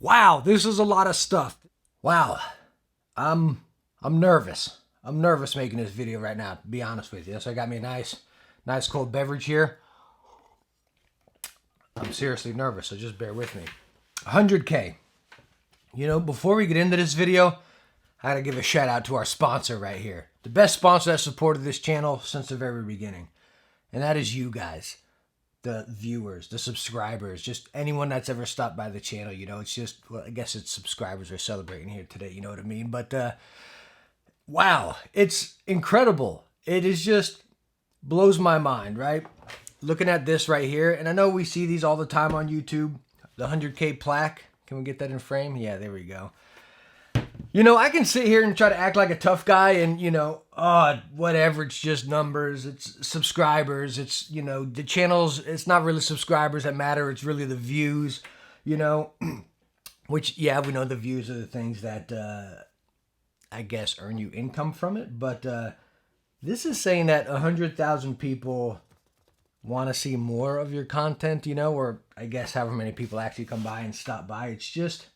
Wow, this is a lot of stuff. Wow, I'm nervous. I'm nervous making this video right now, to be honest with you. So I got me a nice cold beverage here. I'm seriously nervous, so just bear with me. 100K. You know, before we get into this video, I gotta give a shout out to our sponsor right here. The best sponsor that supported this channel since the very beginning. And that is you guys. The viewers, the subscribers, just anyone that's ever stopped by the channel. You know, it's just, well, I guess it's subscribers are celebrating here today, you know what I mean? But wow, it's incredible. It is just blows my mind, right? Looking at this right here, and I know we see these all the time on YouTube, the 100K plaque. Can we get that in frame? Yeah, there we go. You know, I can sit here and try to act like a tough guy and, you know, whatever, it's just numbers, it's subscribers, it's, you know, the channels, it's not really subscribers that matter, it's really the views, you know, which, yeah, we know the views are the things that, I guess, earn you income from it, but this is saying that 100,000 people want to see more of your content, you know, or I guess however many people actually come by and stop by. It's just,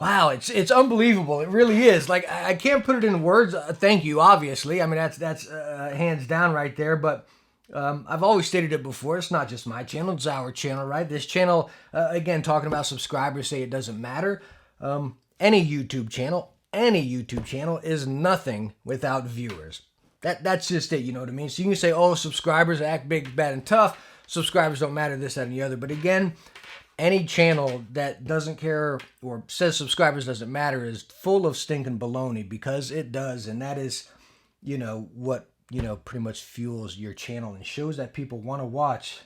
wow, it's unbelievable. It really is. Like, I can't put it in words. Thank you, obviously. I mean, that's hands down right there. But I've always stated it before. It's not just my channel. It's our channel, right? This channel, again, talking about subscribers, say it doesn't matter. Any YouTube channel is nothing without viewers. That's just it, you know what I mean? So you can say, oh, subscribers act big, bad, and tough. Subscribers don't matter, this, that, and the other. But again, any channel that doesn't care or says subscribers doesn't matter is full of stinking baloney, because it does. And that is, you know, what, you know, pretty much fuels your channel and shows that people want to watch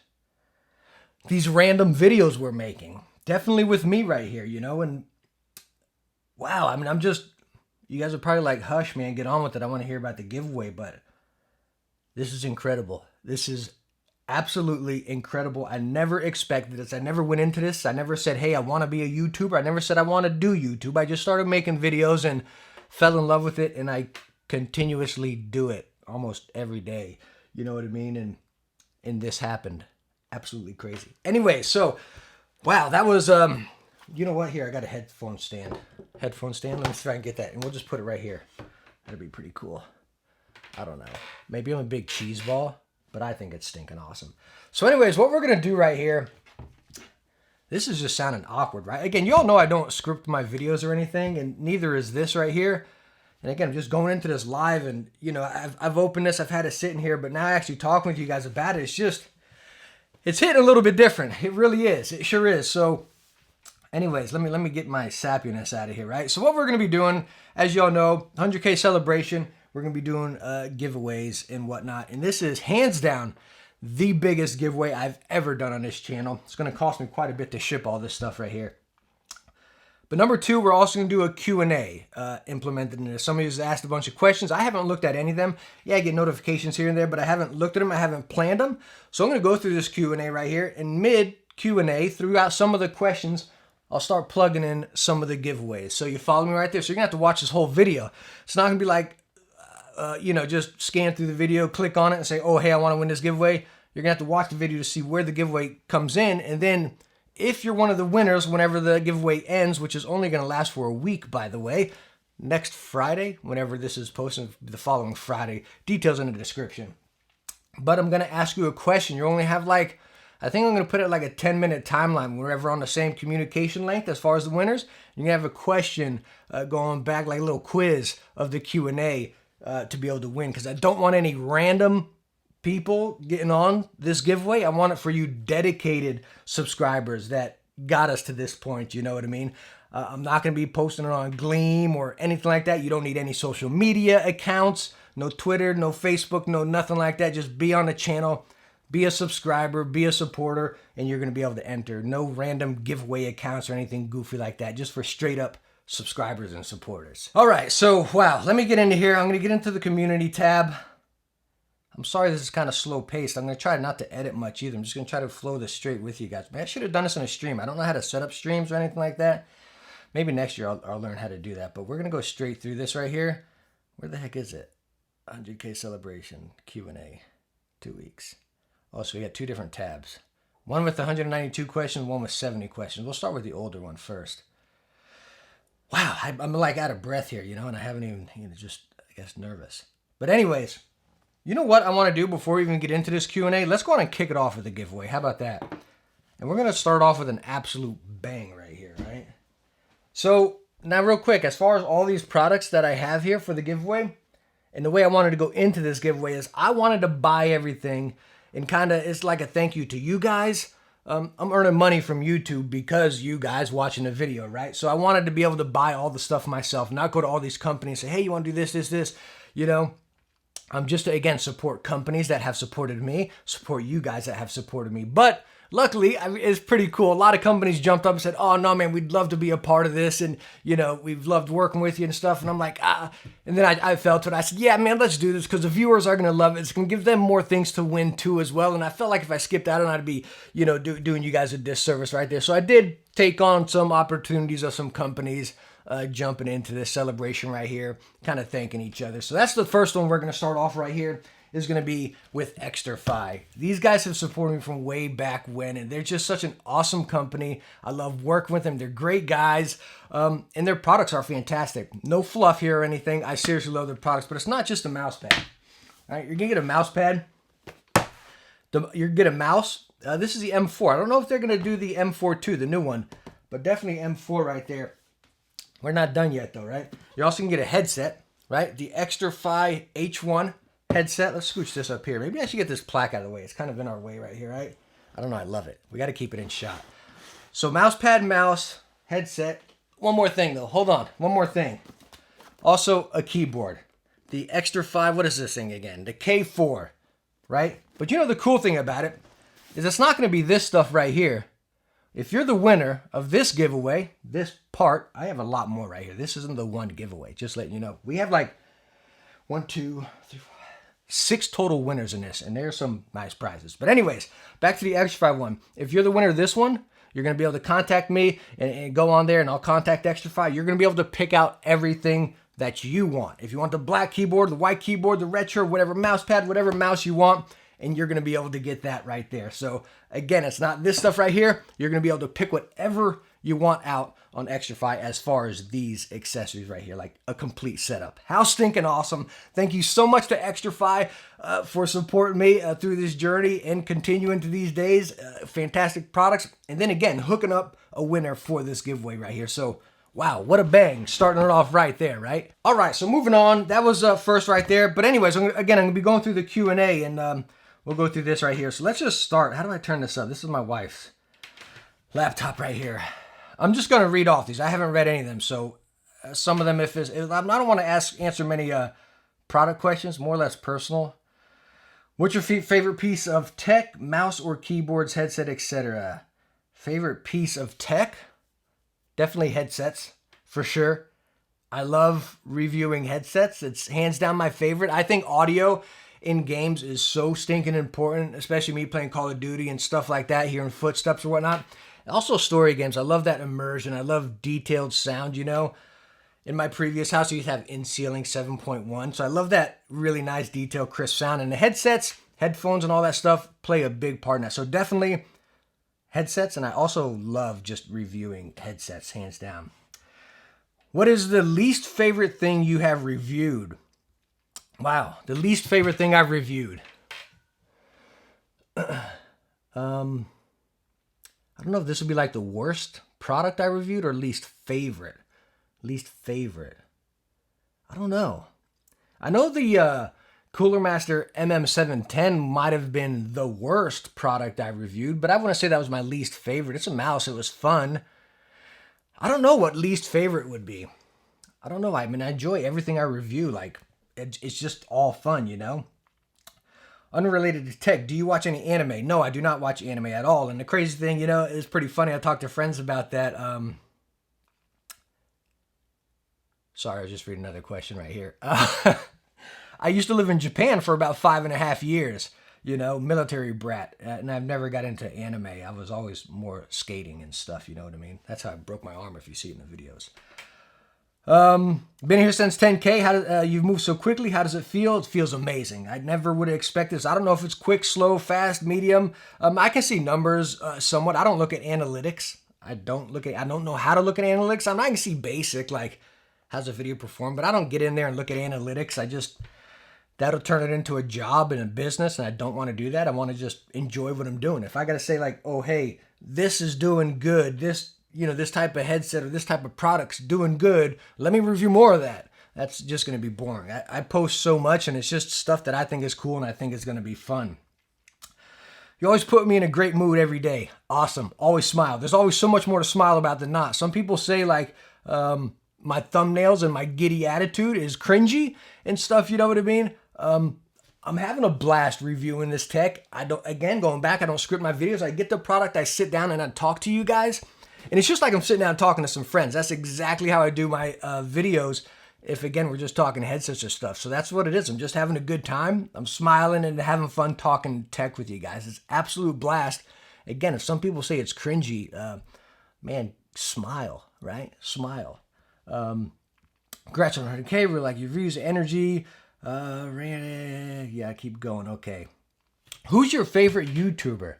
these random videos we're making. Definitely with me right here, you know, and wow, I mean, you guys are probably like, hush, man, get on with it. I want to hear about the giveaway, but this is incredible. This is absolutely incredible. I never expected this. I never went into this. I never said, hey, I want to be a YouTuber. I never said I want to do YouTube. I just started making videos and fell in love with it, and I continuously do it almost every day. You know what I mean? And this happened. Absolutely crazy. Anyway, so, wow, that was, you know what? Here, I got a headphone stand. Let me try and get that, and we'll just put it right here. That'd be pretty cool. I don't know. Maybe I'm a big cheese ball, but I think it's stinking awesome. So anyways, what we're going to do right here, this is just sounding awkward, right? Again, you all know I don't script my videos or anything, and neither is this right here. And again, I'm just going into this live, and, you know, I've opened this, I've had it sitting here, but now actually talking with you guys about it, it's hitting a little bit different. It really is. It sure is. So anyways, let me get my sappiness out of here, right? So what we're going to be doing, as y'all know, 100K celebration, we're going to be doing giveaways and whatnot. And this is hands down the biggest giveaway I've ever done on this channel. It's going to cost me quite a bit to ship all this stuff right here. But number two, we're also going to do a Q&A implemented in this. Somebody has asked a bunch of questions. I haven't looked at any of them. Yeah, I get notifications here and there, but I haven't looked at them. I haven't planned them. So I'm going to go through this Q&A right here. And mid Q&A, throughout some of the questions, I'll start plugging in some of the giveaways. So you follow me right there. So you're going to have to watch this whole video. It's not going to be like, you know, just scan through the video, click on it, and say, oh, hey, I want to win this giveaway. You're going to have to watch the video to see where the giveaway comes in. And then if you're one of the winners, whenever the giveaway ends, which is only going to last for a week, by the way, next Friday, whenever this is posted, the following Friday, details in the description. But I'm going to ask you a question. You only have like, I think I'm going to put it like a 10-minute timeline wherever on the same communication length as far as the winners. You're going to have a question going back, like a little quiz of the Q&A to be able to win, because I don't want any random people getting on this giveaway. I want it for you dedicated subscribers that got us to this point, you know what I mean? I'm not going to be posting it on Gleam or anything like that. You don't need any social media accounts, no Twitter, no Facebook, no nothing like that. Just be on the channel. Be a subscriber, be a supporter, and you're going to be able to enter. No random giveaway accounts or anything goofy like that, just for straight up subscribers and supporters. All right, so, wow, let me get into here. I'm going to get into the community tab. I'm sorry this is kind of slow paced. I'm going to try not to edit much either. I'm just going to try to flow this straight with you guys. Man, I should have done this on a stream. I don't know how to set up streams or anything like that. Maybe next year I'll learn how to do that, but we're going to go straight through this right here. Where the heck is it? 100K celebration, Q&A, 2 weeks. Oh, so we got two different tabs. One with 192 questions, one with 70 questions. We'll start with the older one first. Wow, I'm like out of breath here, you know, and I haven't even, just, I guess, nervous. But anyways, you know what I want to do before we even get into this Q&A? Let's go on and kick it off with a giveaway. How about that? And we're going to start off with an absolute bang right here, right? So, now real quick, as far as all these products that I have here for the giveaway, and the way I wanted to go into this giveaway is I wanted to buy everything, and kind of, it's like a thank you to you guys. I'm earning money from YouTube because you guys watching the video, right? So I wanted to be able to buy all the stuff myself, not go to all these companies and say, hey, you want to do this, you know? Just to, again, support companies that have supported me, support you guys that have supported me. But luckily, it's pretty cool. A lot of companies jumped up and said, oh, no, man, we'd love to be a part of this. And, you know, we've loved working with you and stuff. And I'm like, ah. And then I felt it. I said, yeah, man, let's do this because the viewers are going to love it. It's going to give them more things to win, too, as well. And I felt like if I skipped out on it, I'd be, you know, doing you guys a disservice right there. So I did take on some opportunities of some companies jumping into this celebration right here, kind of thanking each other. So that's the first one we're going to start off right here. Is going to be with ExtraFi. These guys have supported me from way back when, and they're just such an awesome company. I love working with them. They're great guys, and their products are fantastic. No fluff here or anything. I seriously love their products, but it's not just a mouse pad. All right, you're going to get a mouse pad. You're going to get a mouse. This is the M4. I don't know if they're going to do the M4 too, the new one, but definitely M4 right there. We're not done yet, though, right? You're also going to get a headset, right? The ExtraFi H1 headset. Let's scooch this up here. Maybe I should get this plaque out of the way. It's kind of in our way right here, right? I don't know. I love it. We got to keep it in shot. So mouse pad, mouse, headset. One more thing, though. Hold on. One more thing. Also, a keyboard. The ExtraFi, what is this thing again? The K4, right? But you know the cool thing about it is it's not going to be this stuff right here. If you're the winner of this giveaway, this part, I have a lot more right here. This isn't the one giveaway. Just letting you know. We have like 1, 2, 3, 4, 6 total winners in this, and there's some nice prizes. But anyways, back to the ExtraFi one. If you're the winner of this one, you're going to be able to contact me and go on there, and I'll contact ExtraFi. You're going to be able to pick out everything that you want. If you want the black keyboard, the white keyboard, the retro, whatever mouse pad, whatever mouse you want, and you're going to be able to get that right there. So again, it's not this stuff right here. You're going to be able to pick whatever you want out on ExtraFi as far as these accessories right here, like a complete setup. How stinking awesome. Thank you so much to ExtraFi for supporting me through this journey and continuing to these days. Fantastic products. And then again, hooking up a winner for this giveaway right here. So wow, what a bang. Starting it off right there, right? All right, so moving on. That was first right there. But anyways, I'm going to be going through the Q&A, and we'll go through this right here. So let's just start. How do I turn this up? This is my wife's laptop right here. I'm just going to read off these. I haven't read any of them. So some of them, I don't want to answer many product questions, more or less personal. What's your favorite piece of tech, mouse or keyboards, headset, etc.? Favorite piece of tech? Definitely headsets, for sure. I love reviewing headsets. It's hands down my favorite. I think audio in games is so stinking important, especially me playing Call of Duty and stuff like that, hearing footsteps or whatnot. Also story games. I love that immersion. I love detailed sound, you know. In my previous house, I used to have in-ceiling 7.1, so I love that really nice, detailed, crisp sound. And the headsets, headphones, and all that stuff play a big part in that. So definitely headsets, and I also love just reviewing headsets, hands down. What is the least favorite thing you have reviewed? Wow, the least favorite thing I've reviewed. I don't know if this would be like the worst product I reviewed or least favorite. Least favorite. I don't know. I know the Cooler Master MM710 might have been the worst product I reviewed, but I want to say that was my least favorite. It's a mouse. It was fun. I don't know what least favorite would be. I don't know. I mean, I enjoy everything I review. Like, it's just all fun, you know? Unrelated to tech, do you watch any anime? No, I do not watch anime at all. And the crazy thing, you know, it's pretty funny. I talked to friends about that. Sorry, I was just reading another question right here. I used to live in Japan for about 5.5 years, you know, military brat. And I've never got into anime. I was always more skating and stuff, you know what I mean? That's how I broke my arm if you see it in the videos. Been here since 10K. You've moved so quickly. How does it feel? It feels amazing. I never would have expected this. I don't know if it's quick, slow, fast, medium. I can see numbers somewhat. I don't look at analytics. I don't know how to look at analytics. I can see basic, like how's a video perform, but I don't get in there and look at analytics. That'll turn it into a job and a business, and I don't want to do that. I want to just enjoy what I'm doing. If I got to say like, oh, hey, this is doing good, this type of headset or this type of product's doing good, let me review more of that. That's just going to be boring. I post so much, and it's just stuff that I think is cool and I think is going to be fun. You always put me in a great mood every day. Awesome. Always smile. There's always so much more to smile about than not. Some people say like my thumbnails and my giddy attitude is cringy and stuff, you know what I mean? I'm having a blast reviewing this tech. Going back, I don't script my videos. I get the product, I sit down and I talk to you guys. And it's just like I'm sitting down talking to some friends. That's exactly how I do my videos. If, again, we're just talking headsets or stuff. So that's what it is. I'm just having a good time. I'm smiling and having fun talking tech with you guys. It's absolute blast. Again, if some people say it's cringy, man, smile, right? Smile. Congrats on 100K. We're like, you've used energy. Yeah, keep going. Okay. Who's your favorite YouTuber?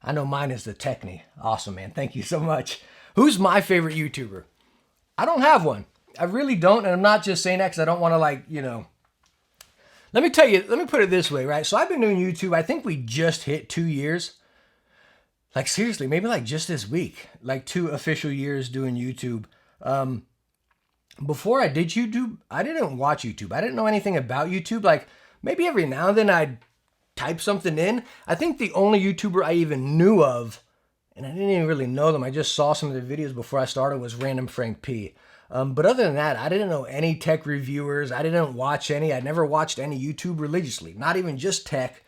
I know mine is the Techne. Awesome, man. Thank you so much. Who's my favorite YouTuber? I don't have one. I really don't. And I'm not just saying that because I don't want to let me tell you, let me put it this way, right? So I've been doing YouTube. I think we just hit 2 years. Like seriously, maybe like just this week, like 2 official years doing YouTube. Before I did YouTube, I didn't watch YouTube. I didn't know anything about YouTube. Like maybe every now and then I'd type something in. I think the only YouTuber I even knew of, and I didn't even really know them, I just saw some of their videos before I started, was Random Frank P. But other than that, I didn't know any tech reviewers. I didn't watch any. I never watched any YouTube religiously. Not even just tech,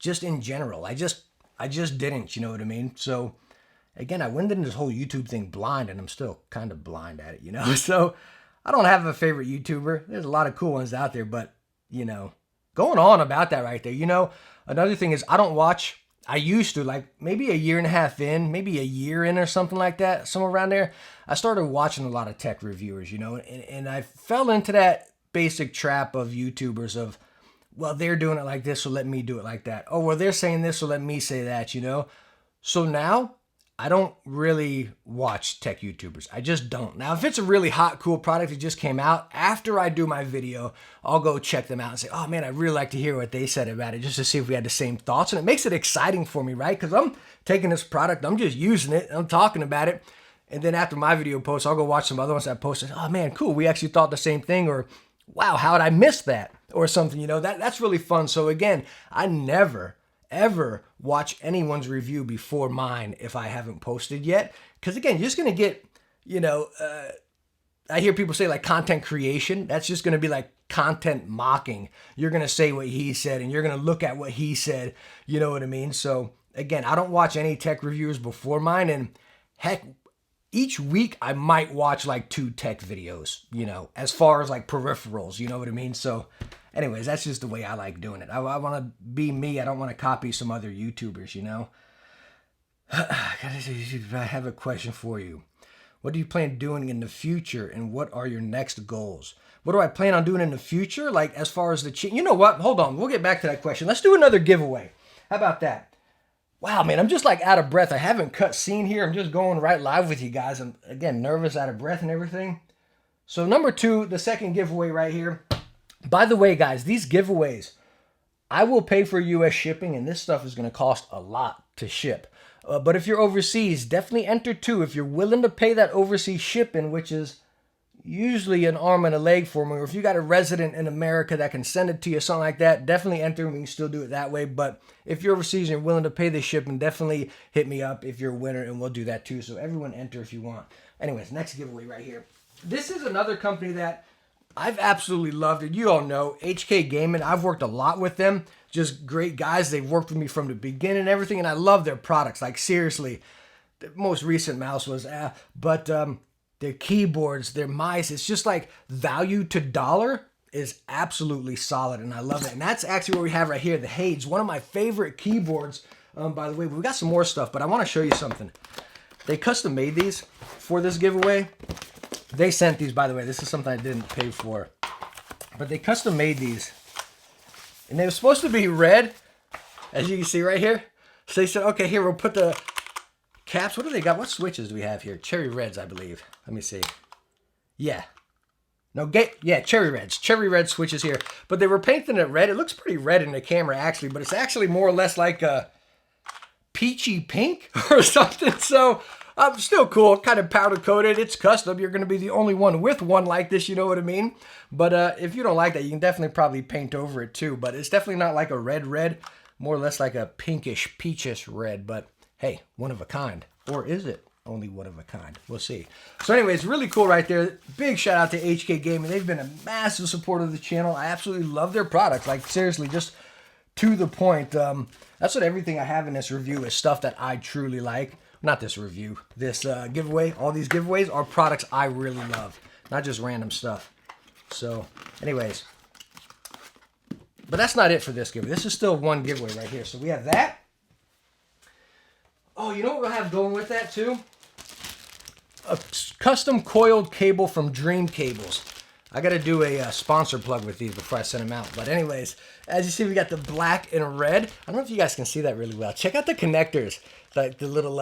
just in general. I just didn't, you know what I mean? So again, I went into this whole YouTube thing blind, and I'm still kind of blind at it, you know? So I don't have a favorite YouTuber. There's a lot of cool ones out there, but, going on about that right there, another thing is I used to, like maybe a year and a half in, maybe a year in or something like that, somewhere around there, I started watching a lot of tech reviewers, and I fell into that basic trap of YouTubers of, well, they're doing it like this, so let me do it like that. Oh, well, they're saying this, so let me say that, So now I don't really watch tech YouTubers. I just don't. Now, if it's a really hot, cool product that just came out, after I do my video, I'll go check them out and say, oh man, I'd really like to hear what they said about it, just to see if we had the same thoughts. And it makes it exciting for me, right? Because I'm taking this product, I'm just using it, I'm talking about it. And then after my video posts, I'll go watch some other ones that posted, oh man, cool, we actually thought the same thing, or wow, how did I miss that? Or something, that's really fun. So again, I never ever watch anyone's review before mine if I haven't posted yet. Because again, you're just going to get, I hear people say like content creation. That's just going to be like content mocking. You're going to say what he said and you're going to look at what he said. You know what I mean? So again, I don't watch any tech reviewers before mine. And heck, each week I might watch like 2 tech videos, as far as like peripherals, you know what I mean? So anyways, that's just the way I like doing it. I want to be me. I don't want to copy some other YouTubers, I have a question for you. What do you plan on doing in the future, and what are your next goals? What do I plan on doing in the future? Like as far as you know what? Hold on. We'll get back to that question. Let's do another giveaway. How about that? Wow, man, I'm just like out of breath. I haven't cut scene here. I'm just going right live with you guys. I'm, again, nervous, out of breath and everything. So number 2, the second giveaway right here. By the way, guys, these giveaways, I will pay for U.S. shipping, and this stuff is going to cost a lot to ship. But if you're overseas, definitely enter too. If you're willing to pay that overseas shipping, which is usually an arm and a leg for me, or if you got a resident in America that can send it to you, something like that, definitely enter. We can still do it that way. But if you're overseas and you're willing to pay the shipping, definitely hit me up if you're a winner, and we'll do that too. So everyone enter if you want. Anyways, next giveaway right here. This is another company that I've absolutely loved it. You all know HK Gaming. I've worked a lot with them. Just great guys. They've worked with me from the beginning and everything, and I love their products. Like seriously, the most recent mouse was, but their keyboards, their mice, it's just like value to dollar is absolutely solid, and I love it. And that's actually what we have right here, the Hades, one of my favorite keyboards. By the way, we've got some more stuff, but I want to show you something. They custom made these for this giveaway. They sent these, by the way. This is something I didn't pay for. But they custom made these. And they were supposed to be red, as you can see right here. So they said, okay, here, we'll put the caps. What do they got? What switches do we have here? Cherry reds, I believe. Let me see. Yeah. No, yeah, cherry reds. Cherry red switches here. But they were painting it red. It looks pretty red in the camera, actually. But it's actually more or less like a peachy pink or something. So, still cool. Kind of powder coated. It's custom. You're going to be the only one with one like this. You know what I mean? But if you don't like that, you can definitely probably paint over it too. But it's definitely not like a red. More or less like a pinkish, peachish red. But hey, one of a kind. Or is it only one of a kind? We'll see. So anyways, really cool right there. Big shout out to HK Gaming. They've been a massive supporter of the channel. I absolutely love their products. Like seriously, just to the point. That's what everything I have in this review is stuff that I truly like. Not this review. This giveaway. All these giveaways are products I really love. Not just random stuff. So anyways. But that's not it for this giveaway. This is still one giveaway right here. So we have that. Oh, you know what we'll have going with that too? A custom coiled cable from Dream Cables. I got to do a sponsor plug with these before I send them out. But anyways, as you see, we got the black and red. I don't know if you guys can see that really well. Check out the connectors. Like the little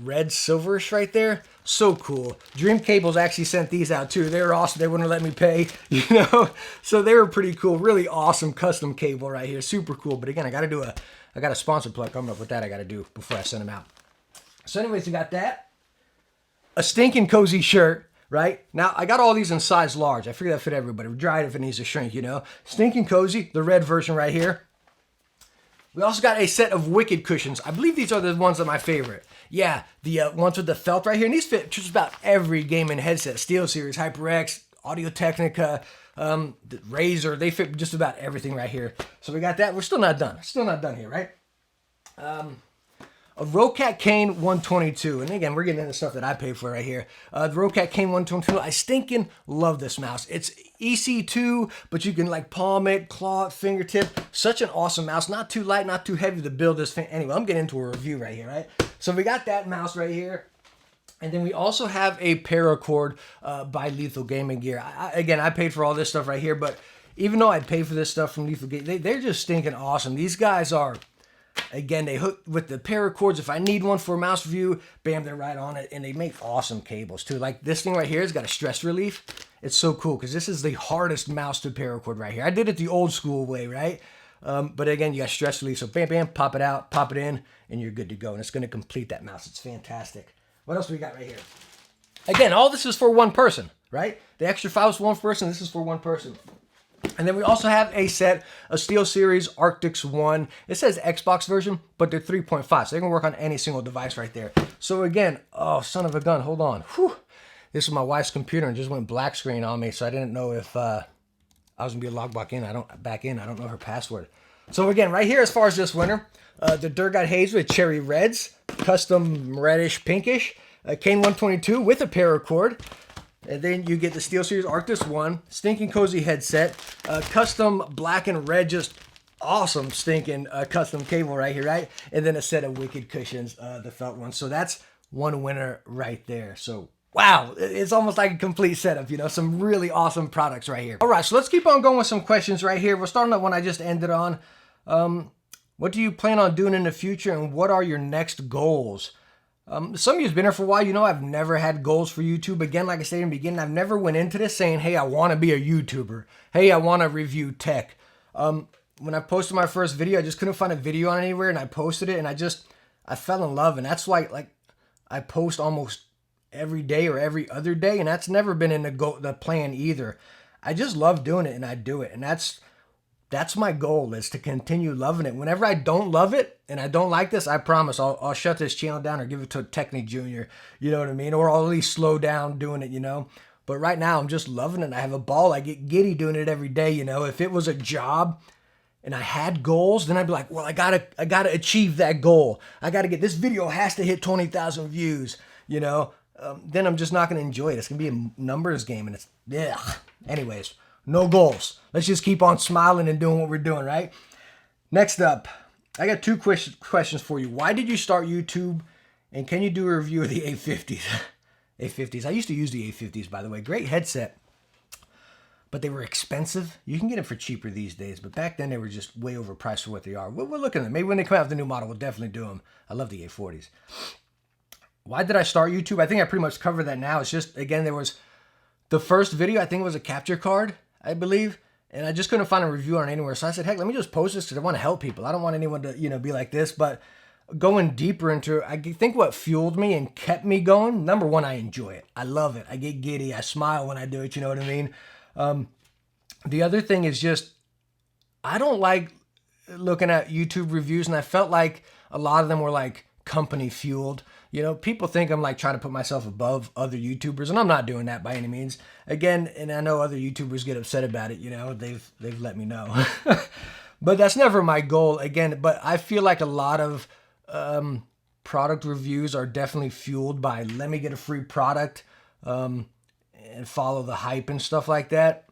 red silverish right there. So cool. Dream Cables actually sent these out too. They were awesome. They wouldn't let me pay, you know. So they were pretty cool. Really awesome custom cable right here. Super cool. But again, I got a sponsor plug coming up with that I got to do before I send them out. So anyways, we got that. A stinking cozy shirt, right? Now, I got all these in size large. I figured that fit everybody. We dry it if it needs to shrink, you know. Stinking cozy, the red version right here. We also got a set of Wicked cushions. I believe these are the ones that are my favorite. Yeah, the ones with the felt right here. And these fit just about every gaming headset. SteelSeries, HyperX, Audio Technica, the Razer. They fit just about everything right here. So we got that. We're still not done. Still not done here, right? A Rocat Cane 122. And again, we're getting into stuff that I paid for right here. The Rocat Cane 122. I stinking love this mouse. It's EC2, but you can like palm it, claw it, fingertip. Such an awesome mouse. Not too light, not too heavy to build this thing. Anyway, I'm getting into a review right here, right? So we got that mouse right here. And then we also have a paracord by Lethal Gaming Gear. Again, I paid for all this stuff right here, but even though I paid for this stuff from Lethal Gaming, they're just stinking awesome. These guys are... Again, they hook with the paracords. If I need one for a mouse review, bam, they're right on it. And they make awesome cables too. Like this thing right here has got a stress relief. It's so cool because this is the hardest mouse to paracord right here. I did it the old school way, right? But again, you got stress relief. So bam, bam, pop it out, pop it in, and you're good to go. And it's going to complete that mouse. It's fantastic. What else we got right here? Again, all this is for one person, right? The extra file is for one person. This is for one person. And then we also have a set, a SteelSeries Arctix 1. It says Xbox version, but they're 3.5. So they can work on any single device right there. So again, oh, son of a gun, hold on. Whew. This is my wife's computer and just went black screen on me. So I didn't know if I was going to be logged back in. I don't know her password. So again, right here, as far as this winner, the Durgat Haze with cherry reds, custom reddish pinkish, Cane 122 with a paracord. And then you get the SteelSeries Arctis 1, stinking cozy headset, custom black and red, just awesome stinking custom cable right here, right? And then a set of Wicked cushions, the felt ones. So that's one winner right there. So wow, it's almost like a complete setup, you know, some really awesome products right here. All right, so let's keep on going with some questions right here. We're starting on one I just ended on. What do you plan on doing in the future and what are your next goals? Some of you's been here for a while. You know, I've never had goals for YouTube. Again, like I said in the beginning, I've never went into this saying, hey, I want to be a YouTuber. Hey, I want to review tech. When I posted my first video, I just couldn't find a video on anywhere and I posted it and I fell in love. And that's why like I post almost every day or every other day. And that's never been in the plan either. I just love doing it and I do it. And that's my goal, is to continue loving it. Whenever I don't love it and I don't like this, I promise I'll shut this channel down or give it to Techne Jr. You know what I mean? Or I'll at least slow down doing it, you know? But right now I'm just loving it. I have a ball. I get giddy doing it every day, you know? If it was a job and I had goals, then I'd be like, well, I gotta achieve that goal. I gotta this video has to hit 20,000 views, you know? Then I'm just not gonna enjoy it. It's gonna be a numbers game and anyways. No goals. Let's just keep on smiling and doing what we're doing, right? Next up, I got two questions for you. Why did you start YouTube? And can you do a review of the 850s? A50s. I used to use the A50s, by the way. Great headset, but they were expensive. You can get them for cheaper these days, but back then they were just way overpriced for what they are. We're looking at them. Maybe when they come out with the new model, we'll definitely do them. I love the A40s. Why did I start YouTube? I think I pretty much covered that now. It's just, again, there was the first video, I think it was a capture card, I believe, and I just couldn't find a review on it anywhere. So I said, heck, let me just post this because I want to help people. I don't want anyone to, be like this, but going deeper into it, I think what fueled me and kept me going, number one, I enjoy it. I love it. I get giddy. I smile when I do it, you know what I mean? The other thing is just, I don't like looking at YouTube reviews, and I felt like a lot of them were like company fueled. People think I'm like trying to put myself above other YouTubers, and I'm not doing that by any means. Again, and I know other YouTubers get upset about it, they've let me know. But that's never my goal, again. But I feel like a lot of product reviews are definitely fueled by, let me get a free product, and follow the hype and stuff like that.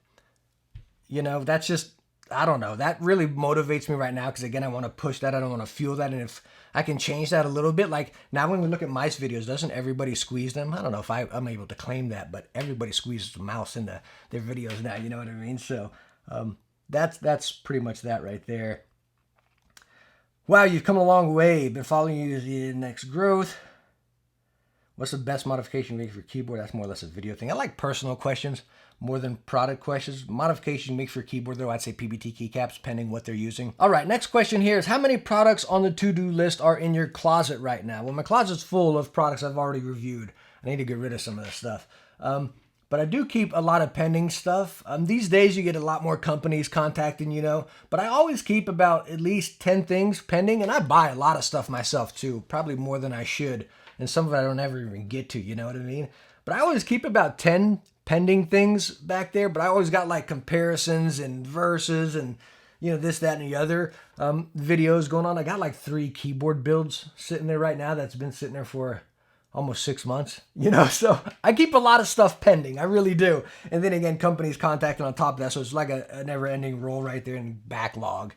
That's just, I don't know. That really motivates me right now because, again, I want to push that. I don't want to fuel that. And if I can change that a little bit, like now when we look at mice videos, doesn't everybody squeeze them? I don't know if I'm able to claim that, but everybody squeezes a mouse into their videos now. You know what I mean? So that's pretty much that right there. Wow, you've come a long way. Been following you to the next growth. What's the best modification you make for your keyboard? That's more or less a video thing. I like personal questions more than product questions. Modification you make for your keyboard, though, I'd say PBT keycaps, depending what they're using. All right, next question here is, how many products on the to-do list are in your closet right now? Well, my closet's full of products I've already reviewed. I need to get rid of some of this stuff. But I do keep a lot of pending stuff. These days, you get a lot more companies contacting, But I always keep about at least 10 things pending, and I buy a lot of stuff myself, too. Probably more than I should. And some of it I don't ever even get to, you know what I mean? But I always keep about 10 pending things back there, but I always got like comparisons and verses and, this, that, and the other videos going on. I got like 3 keyboard builds sitting there right now that's been sitting there for almost 6 months, So I keep a lot of stuff pending. I really do. And then again, companies contacting on top of that. So it's like a never-ending roll right there in backlog,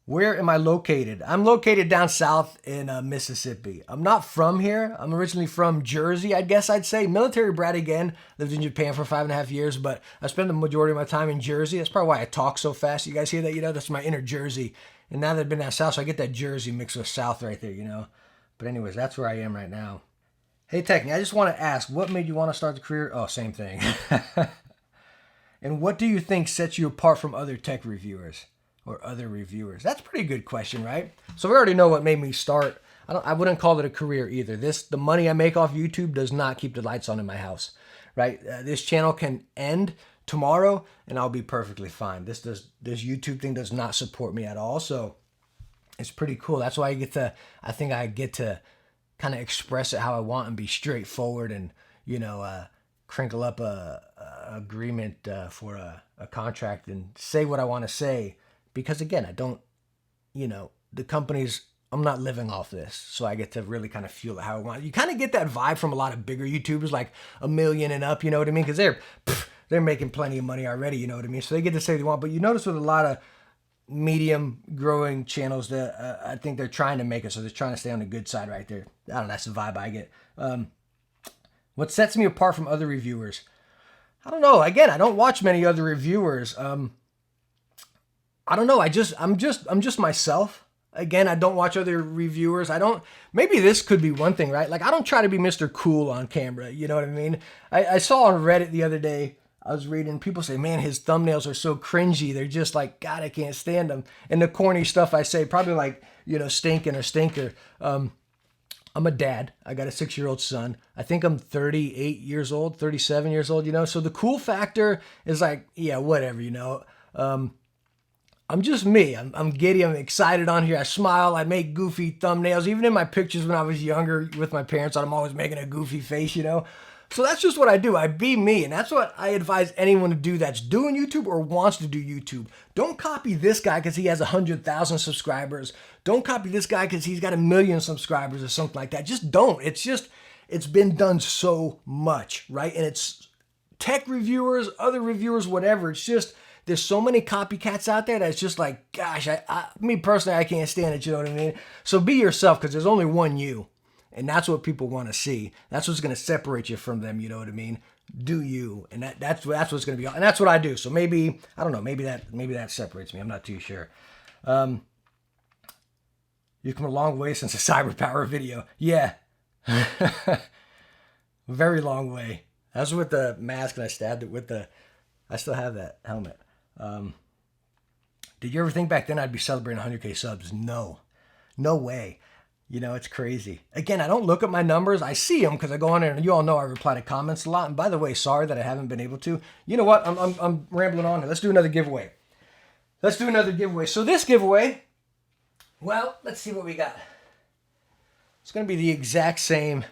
Where am I located? I'm located down south in Mississippi. I'm not from here. I'm originally from Jersey, I guess I'd say. Military brat again. Lived in Japan for 5.5 years, but I spend the majority of my time in Jersey. That's probably why I talk so fast. You guys hear that? That's my inner Jersey. And now that I've been down south, so I get that Jersey mixed with south right there, But anyways, that's where I am right now. Hey, Techne, I just want to ask, what made you want to start the career? Oh, same thing. And what do you think sets you apart from other tech reviewers? Or other reviewers? That's a pretty good question, right? So we already know what made me start. I wouldn't call it a career either. The money I make off YouTube does not keep the lights on in my house, right? This channel can end tomorrow and I'll be perfectly fine. This YouTube thing does not support me at all. So it's pretty cool. That's why I think I get to kind of express it how I want and be straightforward and, crinkle up a agreement for a contract and say what I want to say. Because again, I don't, the companies, I'm not living off this. So I get to really kind of feel how I want. You kind of get that vibe from a lot of bigger YouTubers, like 1 million and up, you know what I mean? Because they're making plenty of money already, you know what I mean? So they get to say what they want. But you notice with a lot of medium growing channels that I think they're trying to make it. So they're trying to stay on the good side right there. I don't know, that's the vibe I get. What sets me apart from other reviewers? I don't know. Again, I don't watch many other reviewers. I don't know. I'm just myself. Again, I don't watch other reviewers. Maybe this could be one thing, right? Like, I don't try to be Mr. Cool on camera. You know what I mean? I saw on Reddit the other day, I was reading, people say, man, his thumbnails are so cringy. They're just like, God, I can't stand them. And the corny stuff I say, probably like, stinking or stinker. I'm a dad. I got a 6-year-old son. I think I'm 38 years old, 37 years old, So the cool factor is like, yeah, whatever, I'm just me. I'm giddy. I'm excited on here. I smile. I make goofy thumbnails. Even in my pictures when I was younger with my parents, I'm always making a goofy face, So that's just what I do. I be me. And that's what I advise anyone to do that's doing YouTube or wants to do YouTube. Don't copy this guy because he has 100,000 subscribers. Don't copy this guy because he's got 1 million subscribers or something like that. Just don't. It's been done so much, right? And it's tech reviewers, other reviewers, whatever. It's just, there's so many copycats out there that it's just like, gosh, me personally, I can't stand it, you know what I mean? So be yourself because there's only one you. And that's what people want to see. That's what's going to separate you from them. You know what I mean? Do you? And that's what's going to be. And that's what I do. So maybe, I don't know, maybe that separates me. I'm not too sure. You've come a long way since a cyber power video. Yeah. Very long way. That's with the mask, and I stabbed it with I still have that helmet. Did you ever think back then I'd be celebrating 100K subs? No. No way. You know, it's crazy. Again, I don't look at my numbers. I see them because I go on there, and you all know I reply to comments a lot. And by the way, sorry that I haven't been able to. You know what? I'm rambling on here. Let's do another giveaway. So this giveaway, well, let's see what we got. It's going to be the exact same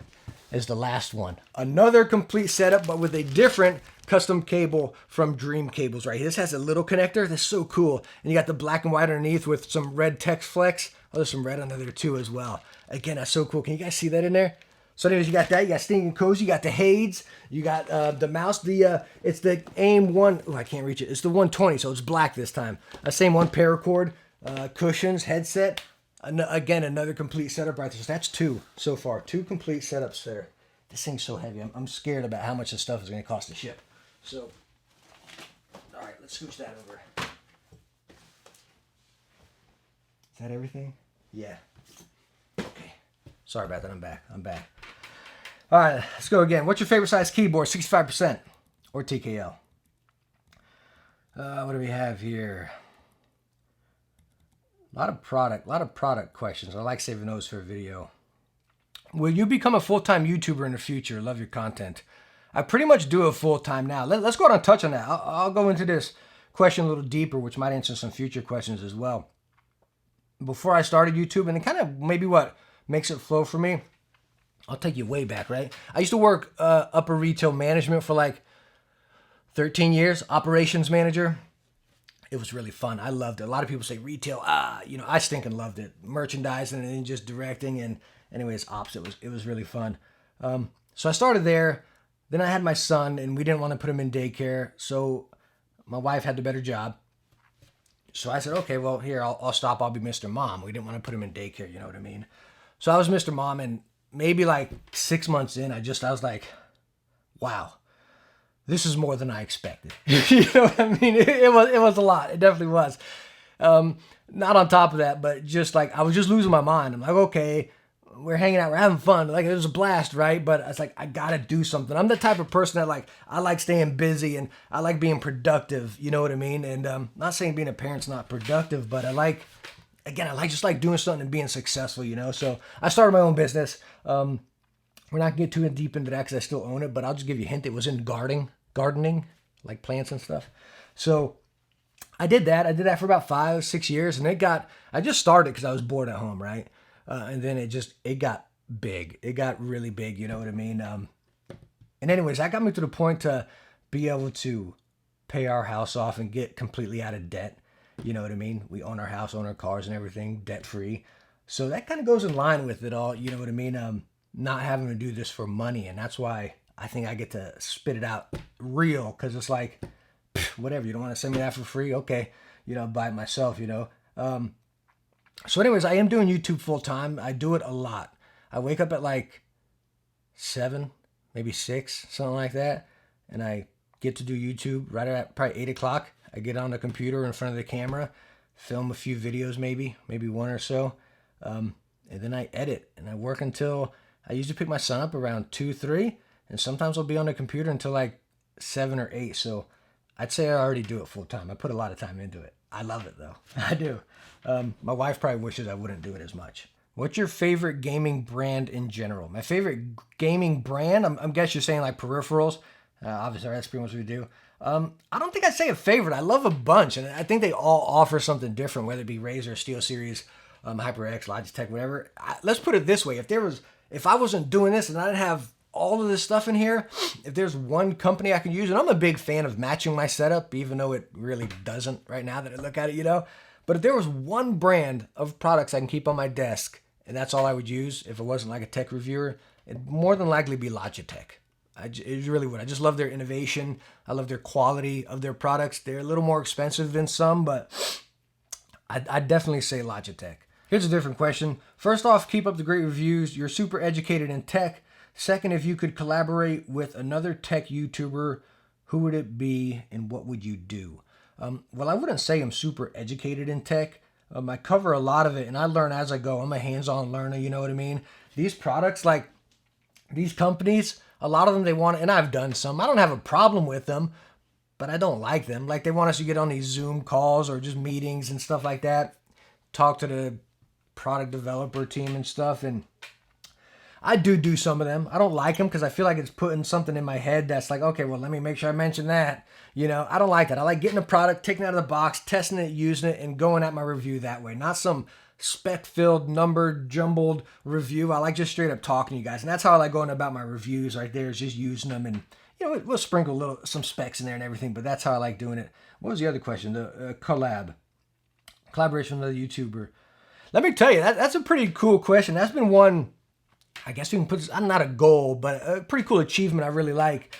as the last one. Another complete setup, but with a different custom cable from Dream Cables right here. This has a little connector. That's so cool. And you got the black and white underneath with some red text flex. Oh, there's some red under there too as well. Again, that's so cool. Can you guys see that in there? So anyways, you got that. You got Stinking Cozy. You got the Hades. You got the mouse. It's the AIM 1. Oh, I can't reach it. It's the 120, so it's black this time. Same one, paracord, cushions, headset. Again, another complete setup right there. So that's 2 so far. 2 complete setups there. This thing's so heavy. I'm scared about how much this stuff is going to cost to ship. So, all right, let's scooch that over. Is that everything? Yeah. Okay. Sorry about that. I'm back. All right, let's go again. What's your favorite size keyboard? 65% or TKL? What do we have here? A lot of product questions. I like saving those for a video. Will you become a full-time YouTuber in the future? Love your content. I pretty much do it full-time now. Let's go ahead and touch on that. I'll go into this question a little deeper, which might answer some future questions as well. Before I started YouTube, and it kind of maybe what makes it flow for me, I'll take you way back, right? I used to work upper retail management for like 13 years, operations manager. It was really fun. I loved it. A lot of people say retail, I stinking loved it. Merchandising and then just directing, and anyways, ops, it was really fun. So I started there. Then I had my son, and we didn't want to put him in daycare, so my wife had the better job. So I said, okay, well, here, I'll stop. I'll be Mr. Mom. We didn't want to put him in daycare, you know what I mean? So I was Mr. Mom, and maybe like 6 months in, I was like, wow, this is more than I expected. You know what I mean? It was a lot. It definitely was. Not on top of that, but just like, I was just losing my mind. I'm like, okay, we're hanging out, we're having fun. Like, it was a blast, right? But it's like, I gotta do something. I'm the type of person that like, I like staying busy and I like being productive. You know what I mean? And not saying being a parent's not productive, but I like just like doing something and being successful, you know? So I started my own business. We're not gonna get too deep into that because I still own it, but I'll just give you a hint. It was in gardening, like plants and stuff. So I did that. I did that for about 5-6 years, and I just started because I was bored at home, right? And then it got big. It got really big, you know what I mean? And anyways, that got me to the point to be able to pay our house off and get completely out of debt. You know what I mean? We own our house, own our cars and everything, debt free. So that kind of goes in line with it all, you know what I mean? Not having to do this for money. And that's why I think I get to spit it out real, because it's like, whatever, you don't want to send me that for free? Okay, buy it myself, So anyways, I am doing YouTube full time. I do it a lot. I wake up at like 7, maybe 6, something like that. And I get to do YouTube right at probably 8 o'clock. I get on the computer in front of the camera, film a few videos, maybe one or so. And then I edit and I work until, I usually pick my son up around 2, 3. And sometimes I'll be on the computer until like 7 or 8. So I'd say I already do it full time. I put a lot of time into it. I love it though. I do. My wife probably wishes I wouldn't do it as much. What's your favorite gaming brand in general? My favorite gaming brand? I'm guess you're saying like peripherals. Obviously, that's pretty much what we do. I don't think I'd say a favorite. I love a bunch, and I think they all offer something different, whether it be Razer, SteelSeries, HyperX, Logitech, whatever. Let's put it this way. If I wasn't doing this and I didn't have all of this stuff in here, if there's one company I can use, and I'm a big fan of matching my setup, even though it really doesn't right now that I look at it, But if there was one brand of products I can keep on my desk, and that's all I would use, if it wasn't like a tech reviewer, it'd more than likely be Logitech. It really would. I just love their innovation. I love their quality of their products. They're a little more expensive than some, but I'd definitely say Logitech. Here's a different question. First off, keep up the great reviews. You're super educated in tech. Second, if you could collaborate with another tech YouTuber, who would it be and what would you do? Well, I wouldn't say I'm super educated in tech. I cover a lot of it and I learn as I go. I'm a hands-on learner, you know what I mean? These products, like these companies, a lot of them they want, and I've done some. I don't have a problem with them, but I don't like them. Like they want us to get on these Zoom calls or just meetings and stuff like that, talk to the product developer team and stuff, and I do some of them. I don't like them because I feel like it's putting something in my head that's like, okay, well, let me make sure I mention that. You know, I don't like that. I like getting a product, taking it out of the box, testing it, using it, and going at my review that way. Not some spec-filled, numbered, jumbled review. I like just straight up talking to you guys. And that's how I like going about my reviews right there, is just using them. And, you know, we'll sprinkle some specs in there and everything, but that's how I like doing it. What was the other question? The collaboration with another YouTuber. Let me tell you, that's a pretty cool question. That's been one, I guess we can put this, I'm not a goal, but a pretty cool achievement I really like.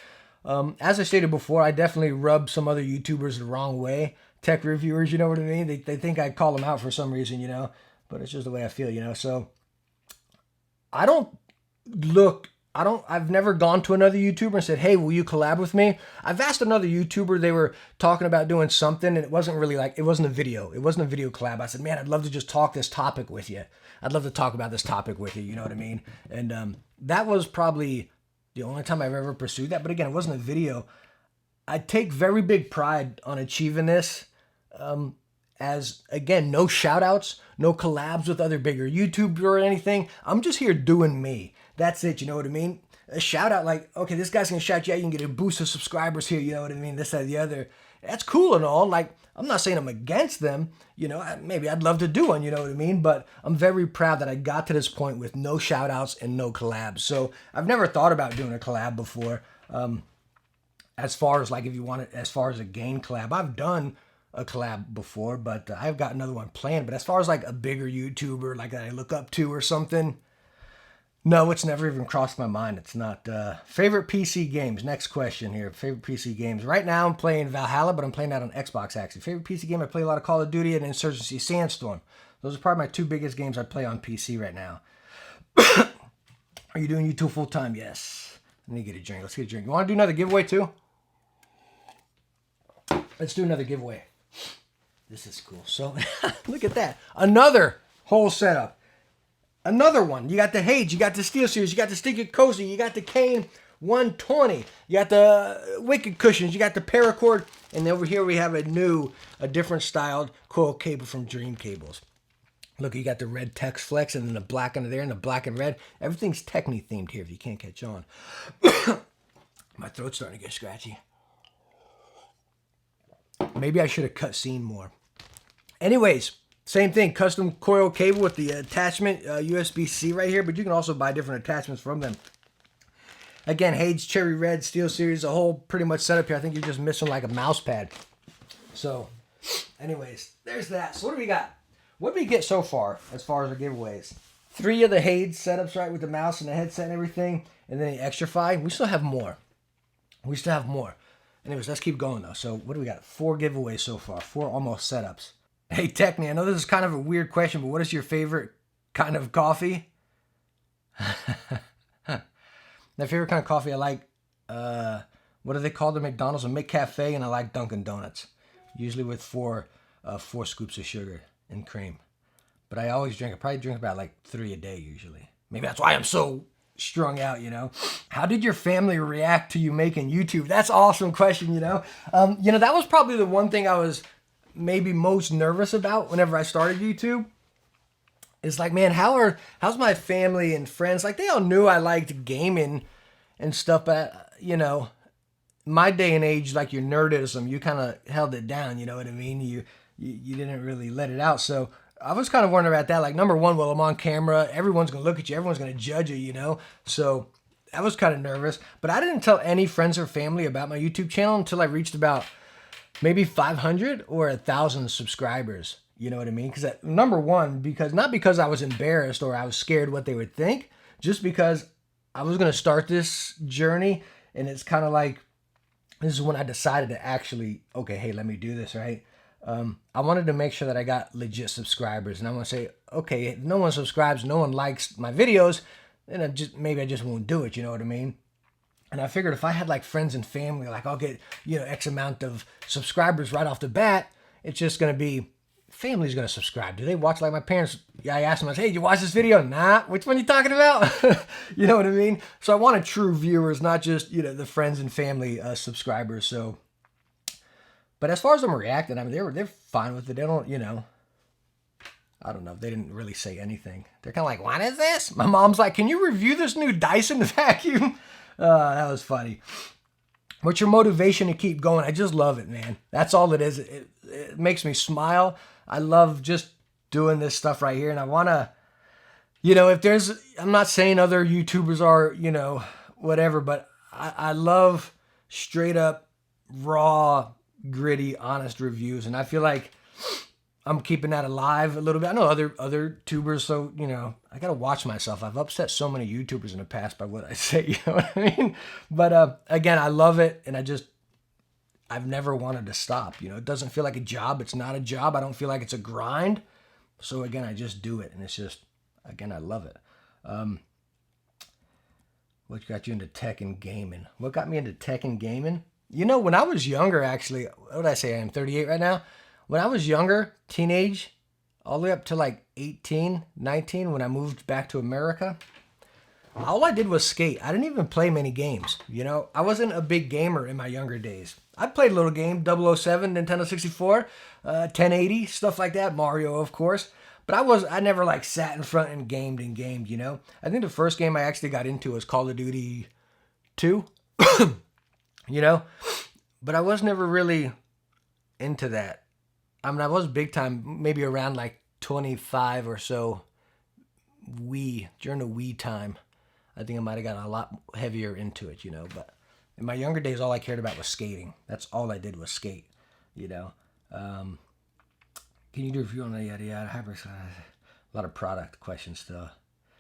As I stated before, I definitely rub some other YouTubers the wrong way. Tech reviewers, you know what I mean? They think I call them out for some reason, you know, but it's just the way I feel, you know. So I've never gone to another YouTuber and said, hey, will you collab with me? I've asked another YouTuber, they were talking about doing something, and it wasn't really like, it wasn't a video. It wasn't a video collab. I said, man, I'd love to just talk this topic with you. I'd love to talk about this topic with you, you know what I mean? And that was probably the only time I've ever pursued that. But again, it wasn't a video. I take very big pride on achieving this. As, again, no shout outs, no collabs with other bigger YouTubers or anything. I'm just here doing me. That's it, you know what I mean? A shout out like, okay, this guy's gonna shout you out, you can get a boost of subscribers here, you know what I mean? This, that, the other. That's cool and all. Like, I'm not saying I'm against them, you know, maybe I'd love to do one, you know what I mean? But I'm very proud that I got to this point with no shout outs and no collabs. So I've never thought about doing a collab before. As far as like, if you want it, as far as a game collab, I've done a collab before, but I've got another one planned. But as far as like a bigger YouTuber, like that I look up to or something, no, it's never even crossed my mind. It's not. Favorite PC games. Next question here. Favorite PC games. Right now I'm playing Valhalla, but I'm playing that on Xbox actually. Favorite PC game, I play a lot of Call of Duty and Insurgency Sandstorm. Those are probably my two biggest games I play on PC right now. Are you doing YouTube full time? Yes. Let me get a drink. Let's get a drink. You want to do another giveaway too? Let's do another giveaway. This is cool. So look at that. Another whole setup. Another one. You got the Hage, you got the Steel Series, you got the Sticky Cozy, you got the Kane 120, you got the Wicked cushions, you got the paracord, and over here we have a different styled coil cable from Dream Cables. Look, you got the red Tex Flex and then the black under there and the black and red. Everything's Techne themed here if you can't catch on. My throat's starting to get scratchy. Maybe I should have cut scene more. Anyways, same thing, custom coil cable with the attachment USB-C right here, but you can also buy different attachments from them. Again, Hage, Cherry Red, Steel Series, a whole pretty much setup here. I think you're just missing like a mouse pad. So, anyways, there's that. So what do we got? What did we get so far as our giveaways? 3 of the Hage setups, right, with the mouse and the headset and everything, and then the Extrafy. We still have more. Anyways, let's keep going though. So what do we got? 4 giveaways so far. 4 almost setups. Hey, Techne, I know this is kind of a weird question, but what is your favorite kind of coffee? My favorite kind of coffee, I like, what do they call the McDonald's? A McCafe, and I like Dunkin' Donuts. Usually with 4 scoops of sugar and cream. But I probably drink about like 3 a day usually. Maybe that's why I'm so strung out, you know. How did your family react to you making YouTube? That's an awesome question, you know. That was probably the one thing I was maybe most nervous about whenever I started YouTube. It's like, man, how's my family and friends? Like, they all knew I liked gaming and stuff, but my day and age, like your nerdism, you kind of held it down, you know what I mean? You didn't really let it out. So I was kind of wondering about that. Like, number one, well, I'm on camera, everyone's gonna look at you, everyone's gonna judge you, you know. So I was kind of nervous, but I didn't tell any friends or family about my YouTube channel until I reached about maybe 500 or 1,000 subscribers. You know what I mean? Because number one, not because I was embarrassed or I was scared what they would think, just because I was going to start this journey, and it's kind of like, this is when I decided to actually, okay, hey, let me do this, right? I wanted to make sure that I got legit subscribers, and I want to say, okay, if no one subscribes, no one likes my videos, then maybe I just won't do it. You know what I mean? And I figured if I had like friends and family, like I'll get, X amount of subscribers right off the bat, it's just going to be, family's going to subscribe. Do they watch? Like my parents, I asked them, I said, hey, did you watch this video? Nah, which one are you talking about? You know what I mean? So I wanted true viewers, not just, the friends and family subscribers. So, but as far as them reacting, I mean, they're fine with it. They don't, I don't know. They didn't really say anything. They're kind of like, what is this? My mom's like, can you review this new Dyson vacuum? That was funny. What's your motivation to keep going? I just love it, man. That's all it is. It makes me smile. I love just doing this stuff right here. And I want to, I'm not saying other YouTubers are, whatever, but I love straight up, raw, gritty, honest reviews. And I feel like I'm keeping that alive a little bit. I know other tubers, so, I got to watch myself. I've upset so many YouTubers in the past by what I say, you know what I mean? But again, I love it, and I've never wanted to stop. It doesn't feel like a job. It's not a job. I don't feel like it's a grind. So again, I just do it, and it's just, again, I love it. What got you into tech and gaming? What got me into tech and gaming? When I was younger, actually, what did I say? I am 38 right now. When I was younger, teenage, all the way up to like 18, 19, when I moved back to America, all I did was skate. I didn't even play many games. I wasn't a big gamer in my younger days. I played a little game, 007, Nintendo 64, 1080, stuff like that, Mario, of course. But I never like sat in front and gamed. I think the first game I actually got into was Call of Duty 2, But I was never really into that. I mean, I was big time, maybe around like 25 or so, during the Wii time. I think I might have gotten a lot heavier into it, But in my younger days, all I cared about was skating. That's all I did was skate, Can you do a review on that? Yada, yada. A lot of product questions still.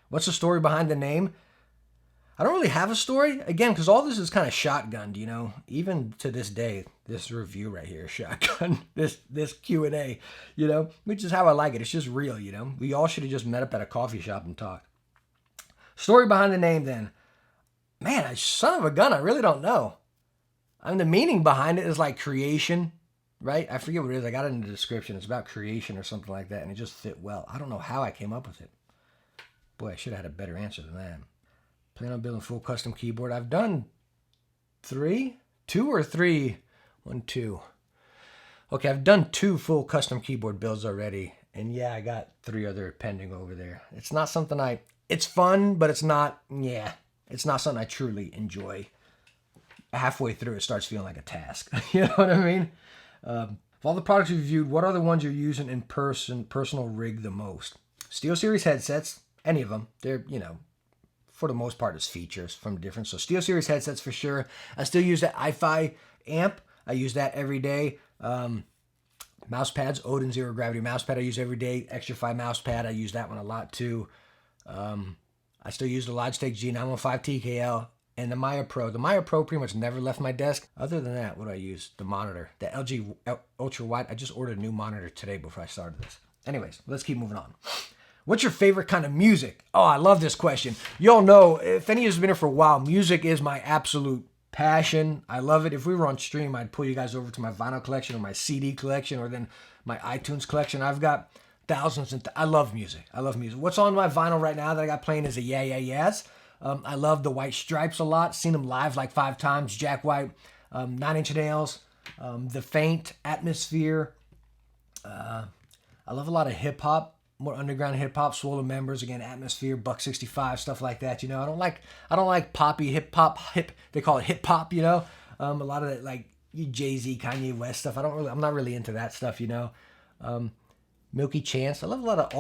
What's the story behind the name? I don't really have a story, again, because all this is kind of shotgunned, Even to this day, this review right here, shotgun, this Q&A, which is how I like it. It's just real, We all should have just met up at a coffee shop and talked. Story behind the name, then. Man, son of a gun, I really don't know. I mean, the meaning behind it is like creation, right? I forget what it is. I got it in the description. It's about creation or something like that, and it just fit well. I don't know how I came up with it. Boy, I should have had a better answer than that. Plan on building a full custom keyboard. I've done 2 or 3. 1, 2. Okay, I've done 2 full custom keyboard builds already. And yeah, I got 3 other pending over there. It's not something it's fun, but it's not something I truly enjoy. Halfway through, it starts feeling like a task. You know what I mean? Of all the products you've reviewed, what are the ones you're using in personal rig the most? SteelSeries headsets, any of them. They're, for the most part, it's features from different. So SteelSeries headsets for sure. I still use that i5 amp. I use that every day. Mouse pads, Odin Zero Gravity mouse pad I use every day. Extra 5 mouse pad, I use that one a lot too. I still use the Logitech G915 TKL and the Maya Pro. The Maya Pro pretty much never left my desk. Other than that, what do I use? The monitor, the LG Ultra Wide. I just ordered a new monitor today before I started this. Anyways, let's keep moving on. What's your favorite kind of music? Oh, I love this question. Y'all know, if any of you have been here for a while, music is my absolute passion. I love it. If we were on stream, I'd pull you guys over to my vinyl collection or my CD collection or then my iTunes collection. I've got thousands I love music. I love music. What's on my vinyl right now that I got playing is a Yeah Yeah Yeahs. I love the White Stripes a lot. Seen them live like 5 times. Jack White, 9 Inch Nails, The Faint, Atmosphere. I love a lot of hip hop. More underground hip hop, Swollen Members, again, Atmosphere, Buck 65, stuff like that. I don't like poppy hip hop. They call it hip hop. A lot of that like Jay-Z, Kanye West stuff. I'm not really into that stuff. Milky Chance. I love a lot of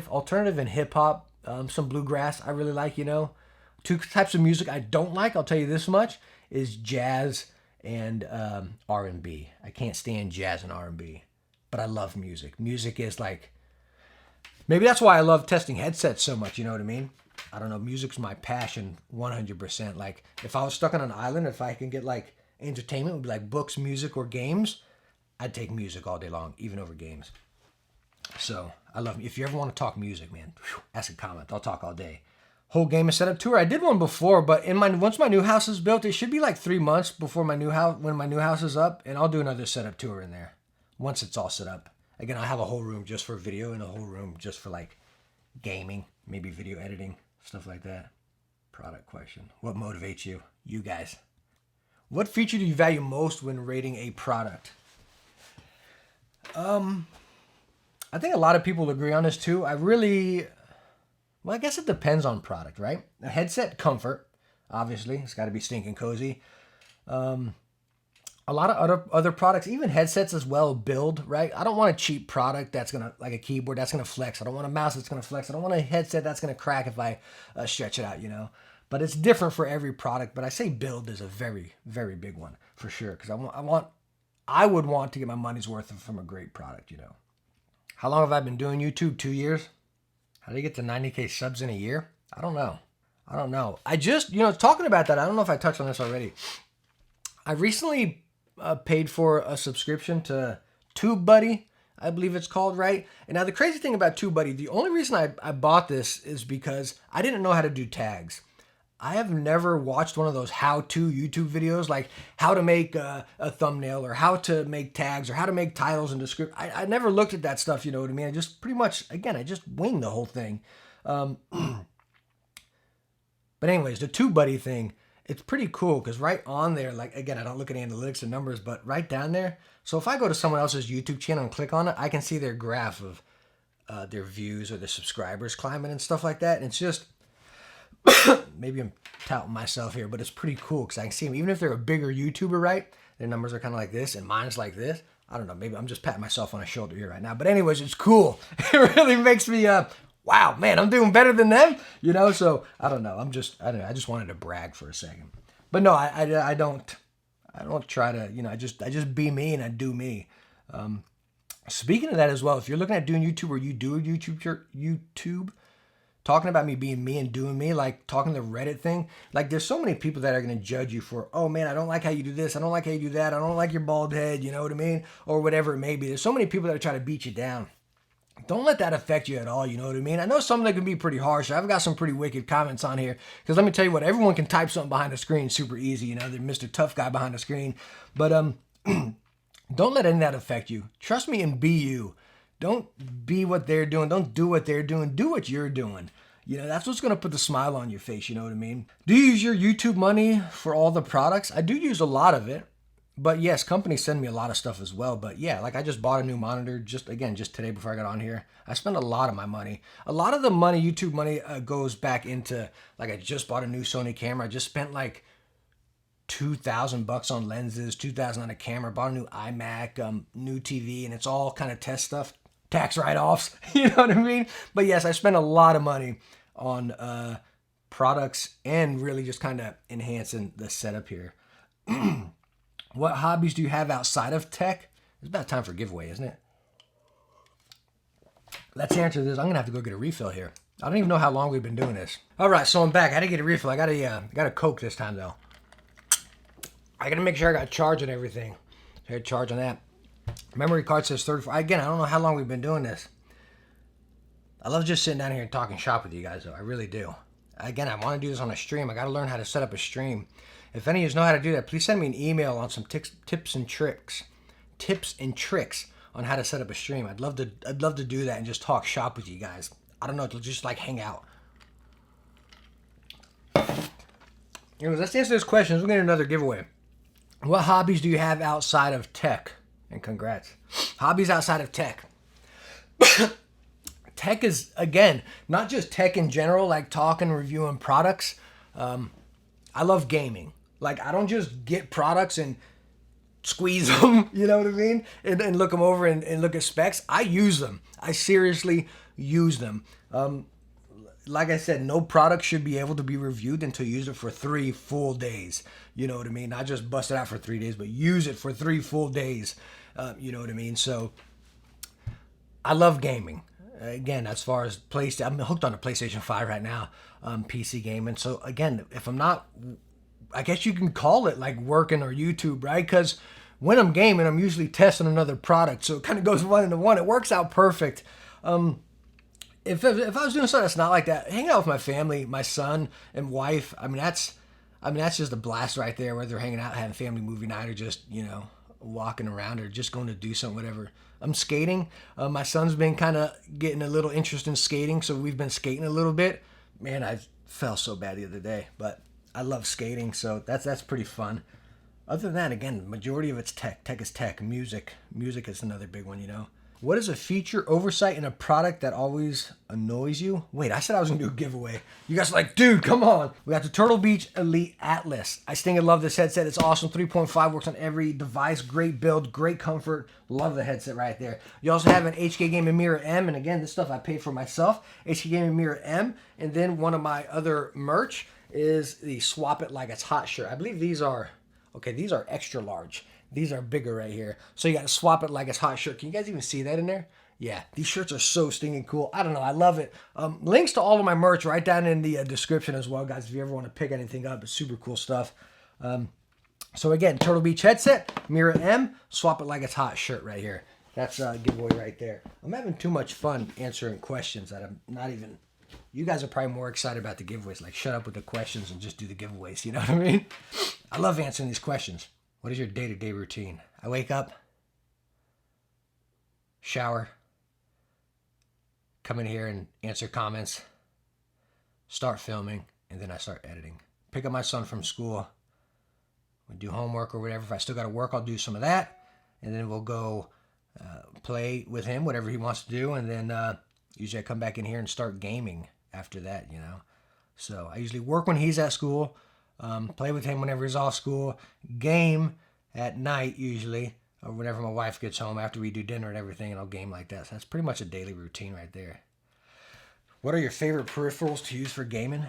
alternative and hip hop. Some bluegrass. I really like. 2 types of music I don't like. I'll tell you this much is jazz and R&B. I can't stand jazz and R&B, but I love music. Music is like. Maybe that's why I love testing headsets so much, you know what I mean? I don't know, music's my passion 100%. Like, if I was stuck on an island, if I can get, like, entertainment, it would be like books, music, or games, I'd take music all day long, even over games. So I love, if you ever want to talk music, man, ask a comment. I'll talk all day. Whole gaming setup tour. I did one before, but once my new house is built, it should be like 3 months before my new house, when my new house is up, and I'll do another setup tour in there once it's all set up. Again, I'll have a whole room just for video and a whole room just for like gaming, maybe video editing, stuff like that. Product question. What motivates you? You guys. What feature do you value most when rating a product? I think a lot of people agree on this too. Well, I guess it depends on product, right? A headset, comfort, obviously. It's got to be stinking cozy. A lot of other products, even headsets as well, build, right? I don't want a cheap product that's going to, like a keyboard that's going to flex. I don't want a mouse that's going to flex. I don't want a headset that's going to crack if I stretch it out, you know? But it's different for every product. But I say build is a very, very big one for sure. Because I would want to get my money's worth from a great product, you know? How long have I been doing YouTube? 2 years? How did I get to 90K subs in a year? I don't know. I just, talking about that, I don't know if I touched on this already. I recently paid for a subscription to TubeBuddy, I believe it's called, right? And now the crazy thing about TubeBuddy, the only reason I bought this is because I didn't know how to do tags. I have never watched one of those how-to YouTube videos, like how to make a thumbnail or how to make tags or how to make titles and description. I never looked at that stuff, you know what I mean? I just pretty much, again, I just winged the whole thing. But anyways, the TubeBuddy thing, it's pretty cool because right on there, like, again, I don't look at analytics and numbers, but right down there. So if I go to someone else's YouTube channel and click on it, I can see their graph of their views or their subscribers climbing and stuff like that. And it's just... maybe I'm touting myself here, but it's pretty cool because I can see them. Even if they're a bigger YouTuber, right? Their numbers are kind of like this and mine's like this. I don't know. Maybe I'm just patting myself on the shoulder here right now. But anyways, it's cool. It really makes me, wow, man, I'm doing better than them, you know? So I don't know. I don't know. I just wanted to brag for a second. But no, I don't try to, I just be me and I do me. Speaking of that as well, if you're looking at doing YouTube or you do YouTube, talking about me being me and doing me, like talking the Reddit thing, like there's so many people that are going to judge you for, oh man, I don't like how you do this. I don't like how you do that. I don't like your bald head. You know what I mean? Or whatever it may be. There's so many people that are trying to beat you down. Don't let that affect you at all. You know what I mean? I know some of them can be pretty harsh. I've got some pretty wicked comments on here because let me tell you what, everyone can type something behind the screen super easy. You know, they're Mr. Tough Guy behind the screen, but, don't let any of that affect you. Trust me and be you. Don't be what they're doing. Don't do what they're doing. Do what you're doing. You know, that's what's going to put the smile on your face, you know what I mean? Do you use your YouTube money for all the products? I do use a lot of it. But yes, companies send me a lot of stuff as well. But yeah, like I just bought a new monitor just today before I got on here. I spend a lot of my money. A lot of the money, YouTube money, goes back into, like I just bought a new Sony camera. I just spent like $2,000 on lenses, $2,000 on a camera, bought a new iMac, new TV, and it's all kind of test stuff. Tax write-offs, you know what I mean? But yes, I spend a lot of money on products and really just kind of enhancing the setup here. What hobbies do you have outside of tech? It's about time for a giveaway, isn't it? Let's answer this. I'm going to have to go get a refill here. I don't even know how long we've been doing this. All right, so I'm back. I had to get a refill. I got a Coke this time, though. I got to make sure I got charge and everything. So I had charge on that. Memory card says 34. Again, I don't know how long we've been doing this. I love just sitting down here and talking shop with you guys, though. I really do. Again, I want to do this on a stream. I got to learn how to set up a stream. If any of you know how to do that, please send me an email on some tips and tricks. Tips and tricks on how to set up a stream. I'd love to do that and just talk shop with you guys. I don't know, to just like hang out. Anyways, let's answer this question. We're going to get another giveaway. What hobbies do you have outside of tech? And congrats. Hobbies outside of tech. Tech is, again, not just tech in general, like talking, reviewing products. I love gaming. Like, I don't just get products and squeeze them, you know what I mean? And look them over and look at specs. I use them. I seriously use them. Like I said, no product should be able to be reviewed until you use it for 3 full days. You know what I mean? Not just bust it out for 3 days, but use it for 3 full days. You know what I mean? So I love gaming. Again, as far as PlayStation, I'm hooked on the PlayStation 5 right now, PC gaming. So again, if I'm not, I guess you can call it like working or YouTube, right? Because when I'm gaming, I'm usually testing another product. So it kind of goes one into one. It works out perfect. If I was doing something that's not like that, hanging out with my family, my son and wife, I mean, that's just a blast right there, whether they're hanging out, having family movie night, or just, walking around, or just going to do something, whatever. I'm skating. My son's been kind of getting a little interest in skating, so we've been skating a little bit. Man, I fell so bad the other day, but I love skating, so that's pretty fun. Other than that, again, majority of it's tech. Tech is tech. Music is another big one. What is a feature, oversight in a product that always annoys you? Wait, I said I was going to do a giveaway. You guys are like, dude, come on. We got the Turtle Beach Elite Atlas. I sting and love this headset. It's awesome. 3.5 works on every device. Great build, great comfort. Love the headset right there. You also have an HK Gaming Mirror M. And again, this stuff I paid for myself. HK Gaming Mirror M. And then one of my other merch is the Swap It Like It's Hot shirt. I believe these are extra large. These are bigger right here. So you got to swap it like it's hot shirt. Can you guys even see that in there? Yeah, these shirts are so stinking cool. I don't know. I love it. Links to all of my merch right down in the description as well, guys. If you ever want to pick anything up, it's super cool stuff. So again, Turtle Beach headset, Mirror M, swap it like it's hot shirt right here. That's a giveaway right there. I'm having too much fun answering questions that I'm not even... You guys are probably more excited about the giveaways. Like, shut up with the questions and just do the giveaways. You know what I mean? I love answering these questions. What is your day-to-day routine? I wake up, shower, come in here and answer comments, start filming, and then I start editing. Pick up my son from school, we do homework or whatever. If I still got to work, I'll do some of that, and then we'll go play with him, whatever he wants to do, and then usually I come back in here and start gaming after that, So I usually work when he's at school, play with him whenever he's off school, game at night usually, or whenever my wife gets home after we do dinner and everything, and I'll game like that. So that's pretty much a daily routine right there. What are your favorite peripherals to use for gaming?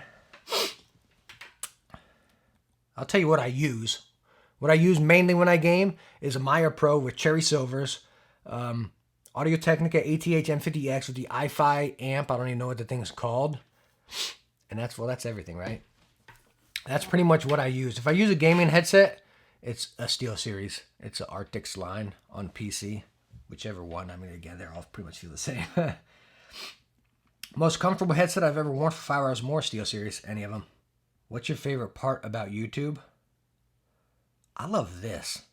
I'll tell you what I use. What I use mainly when I game is a Maya Pro with cherry silvers, Audio-Technica ATH M50X with the i5 amp. I don't even know what the thing's called. And that's everything, right? That's pretty much what I use. If I use a gaming headset, it's a SteelSeries. It's an Arctic line on PC, whichever one. I mean, again, they're all pretty much feel the same. Most comfortable headset I've ever worn for 5 hours more, SteelSeries, any of them. What's your favorite part about YouTube? I love this.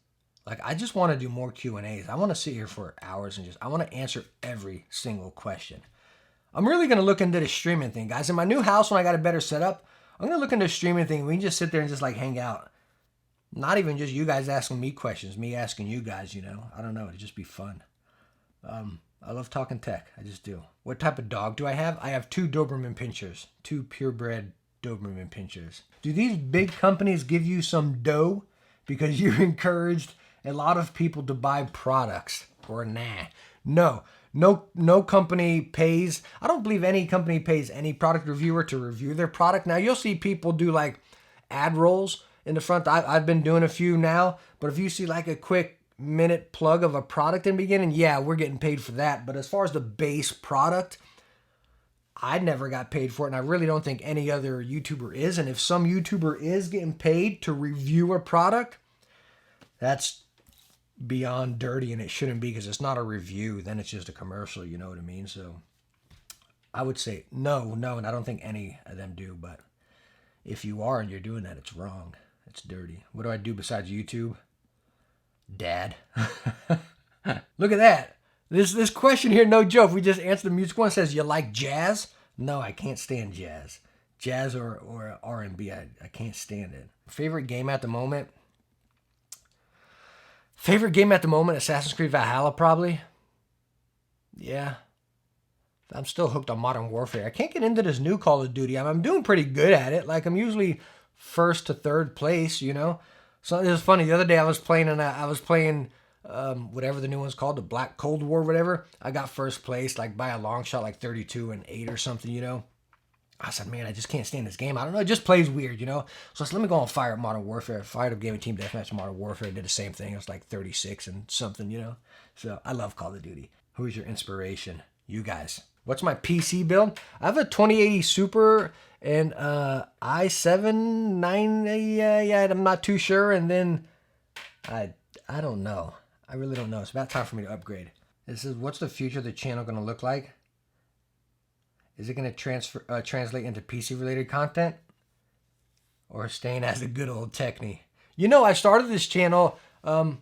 Like, I just want to do more Q&As. I want to sit here for hours and I want to answer every single question. I'm really going to look into the streaming thing, guys. In my new house, when I got a better setup, I'm going to look into the streaming thing. We can just sit there and just like hang out. Not even just you guys asking me questions, me asking you guys, I don't know. It'd just be fun. I love talking tech. I just do. What type of dog do I have? I have 2 Doberman Pinschers. 2 purebred Doberman Pinschers. Do these big companies give you some dough because you encouraged a lot of people to buy products? Or nah? No company pays. I don't believe any company pays any product reviewer to review their product. Now, you'll see people do like ad rolls in the front. I've been doing a few now, but if you see like a quick minute plug of a product in the beginning, yeah, we're getting paid for that. But as far as the base product, I never got paid for it, and I really don't think any other YouTuber is. And if some YouTuber is getting paid to review a product, that's beyond dirty, and it shouldn't be, because it's not a review. Then it's just a commercial, you know what I mean? So I would say no, and I don't think any of them do. But if you are and you're doing that, it's wrong. It's dirty. What do I do besides YouTube? Dad. Look at that. This question here, no joke. We just answered the music one. It says, you like jazz? No, I can't stand jazz. Jazz or R&B, I can't stand it. Favorite game at the moment? Assassin's Creed Valhalla, probably. Yeah. I'm still hooked on Modern Warfare. I can't get into this new Call of Duty. I'm doing pretty good at it. Like, I'm usually first to third place, So it was funny. The other day I was playing, whatever the new one's called, the Black Cold War, whatever. I got first place, like by a long shot, like 32-8 or something, I said, man, I just can't stand this game. I don't know. It just plays weird, So I said, let me go and fire up Modern Warfare. Fired up Gaming Team Deathmatch Modern Warfare. Did the same thing. It was like 36 and something, So I love Call of Duty. Who is your inspiration? You guys. What's my PC build? I have a 2080 Super and i7 9. Yeah, I'm not too sure. And then I I don't know. I really don't know. It's about time for me to upgrade. This is, what's the future of the channel going to look like? Is it going to translate into PC-related content? Or staying as a good old Techne? You know, I started this channel, I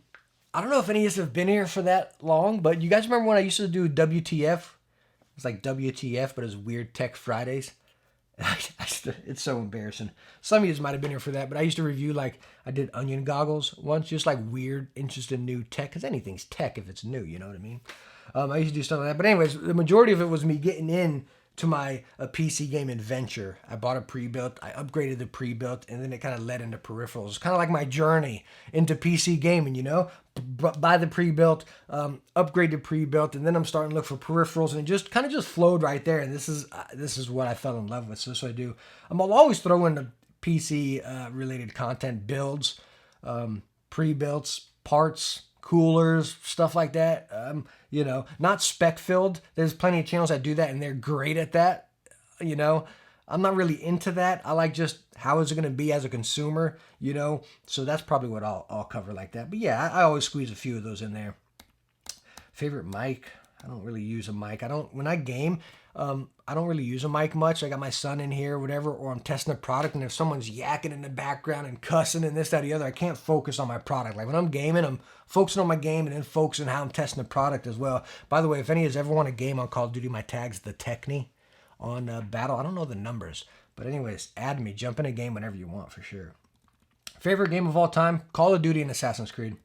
don't know if any of us have been here for that long, but you guys remember when I used to do WTF? It's like WTF, but it's Weird Tech Fridays. It's so embarrassing. Some of you might have been here for that, but I used to review, like, I did onion goggles once, just like weird, interesting new tech, because anything's tech if it's new, you know what I mean? I used to do stuff like that. But anyways, the majority of it was me getting in to my PC gaming venture. I bought a pre-built, I upgraded the pre-built, and then it kind of led into peripherals. Kind of like my journey into PC gaming, you know? Buy the pre-built, upgrade the pre-built, and then I'm starting to look for peripherals, and it just kind of just flowed right there. And this is what I fell in love with. So this is what I do. I'll always throw in the PC related content, builds, pre-builts, parts, coolers, stuff like that. You know, not spec filled. There's plenty of channels that do that and they're great at that. You know, I'm not really into that. I like just how is it going to be as a consumer, you know? So that's probably what I'll cover like that. But yeah, I always squeeze a few of those in there. Favorite mic? I don't really use a mic. When I game, I don't really use a mic much. I got my son in here, whatever, or I'm testing a product, and if someone's yakking in the background and cussing and this, that, the other, I can't focus on my product. Like when I'm gaming, I'm focusing on my game and then focusing on how I'm testing the product as well. By the way, if any of you ever want to game on Call of Duty, my tag's the Techne on Battle. I don't know the numbers, but anyways, add me. Jump in a game whenever you want for sure. Favorite game of all time? Call of Duty and Assassin's Creed.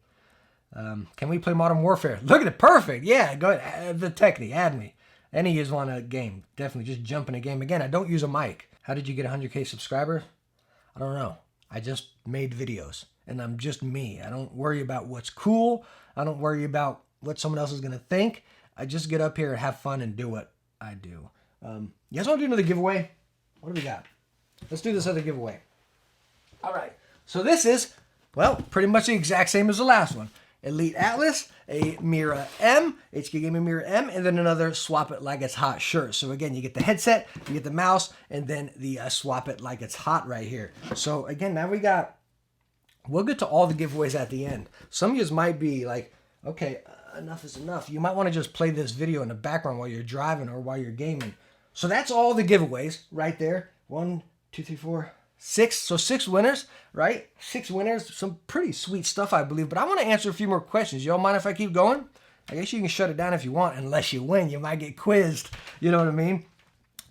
Can we play Modern Warfare? Look at it, perfect. Yeah, go ahead. The Techne, add me. Any of you want a game, definitely just jump in a game. Again, I don't use a mic. How did you get 100K subscribers? I don't know. I just made videos, and I'm just me. I don't worry about what's cool. I don't worry about what someone else is going to think. I just get up here and have fun and do what I do. You guys want to do another giveaway? What do we got? Let's do this other giveaway. All right. So this is, well, pretty much the exact same as the last one. Elite Atlas, a Mira M, HK Gaming Mira M, and then another Swap It Like It's Hot shirt. So again, you get the headset, you get the mouse, and then the Swap It Like It's Hot right here. So again, now we'll get to all the giveaways at the end. Some of you might be like, okay, enough is enough. You might want to just play this video in the background while you're driving or while you're gaming. So that's all the giveaways right there. 1, 2, 3, 4, 6. So 6 winners, right? 6 winners. Some pretty sweet stuff, I believe. But I want to answer a few more questions. Y'all mind if I keep going? I guess you can shut it down if you want. Unless you win, you might get quizzed. You know what I mean?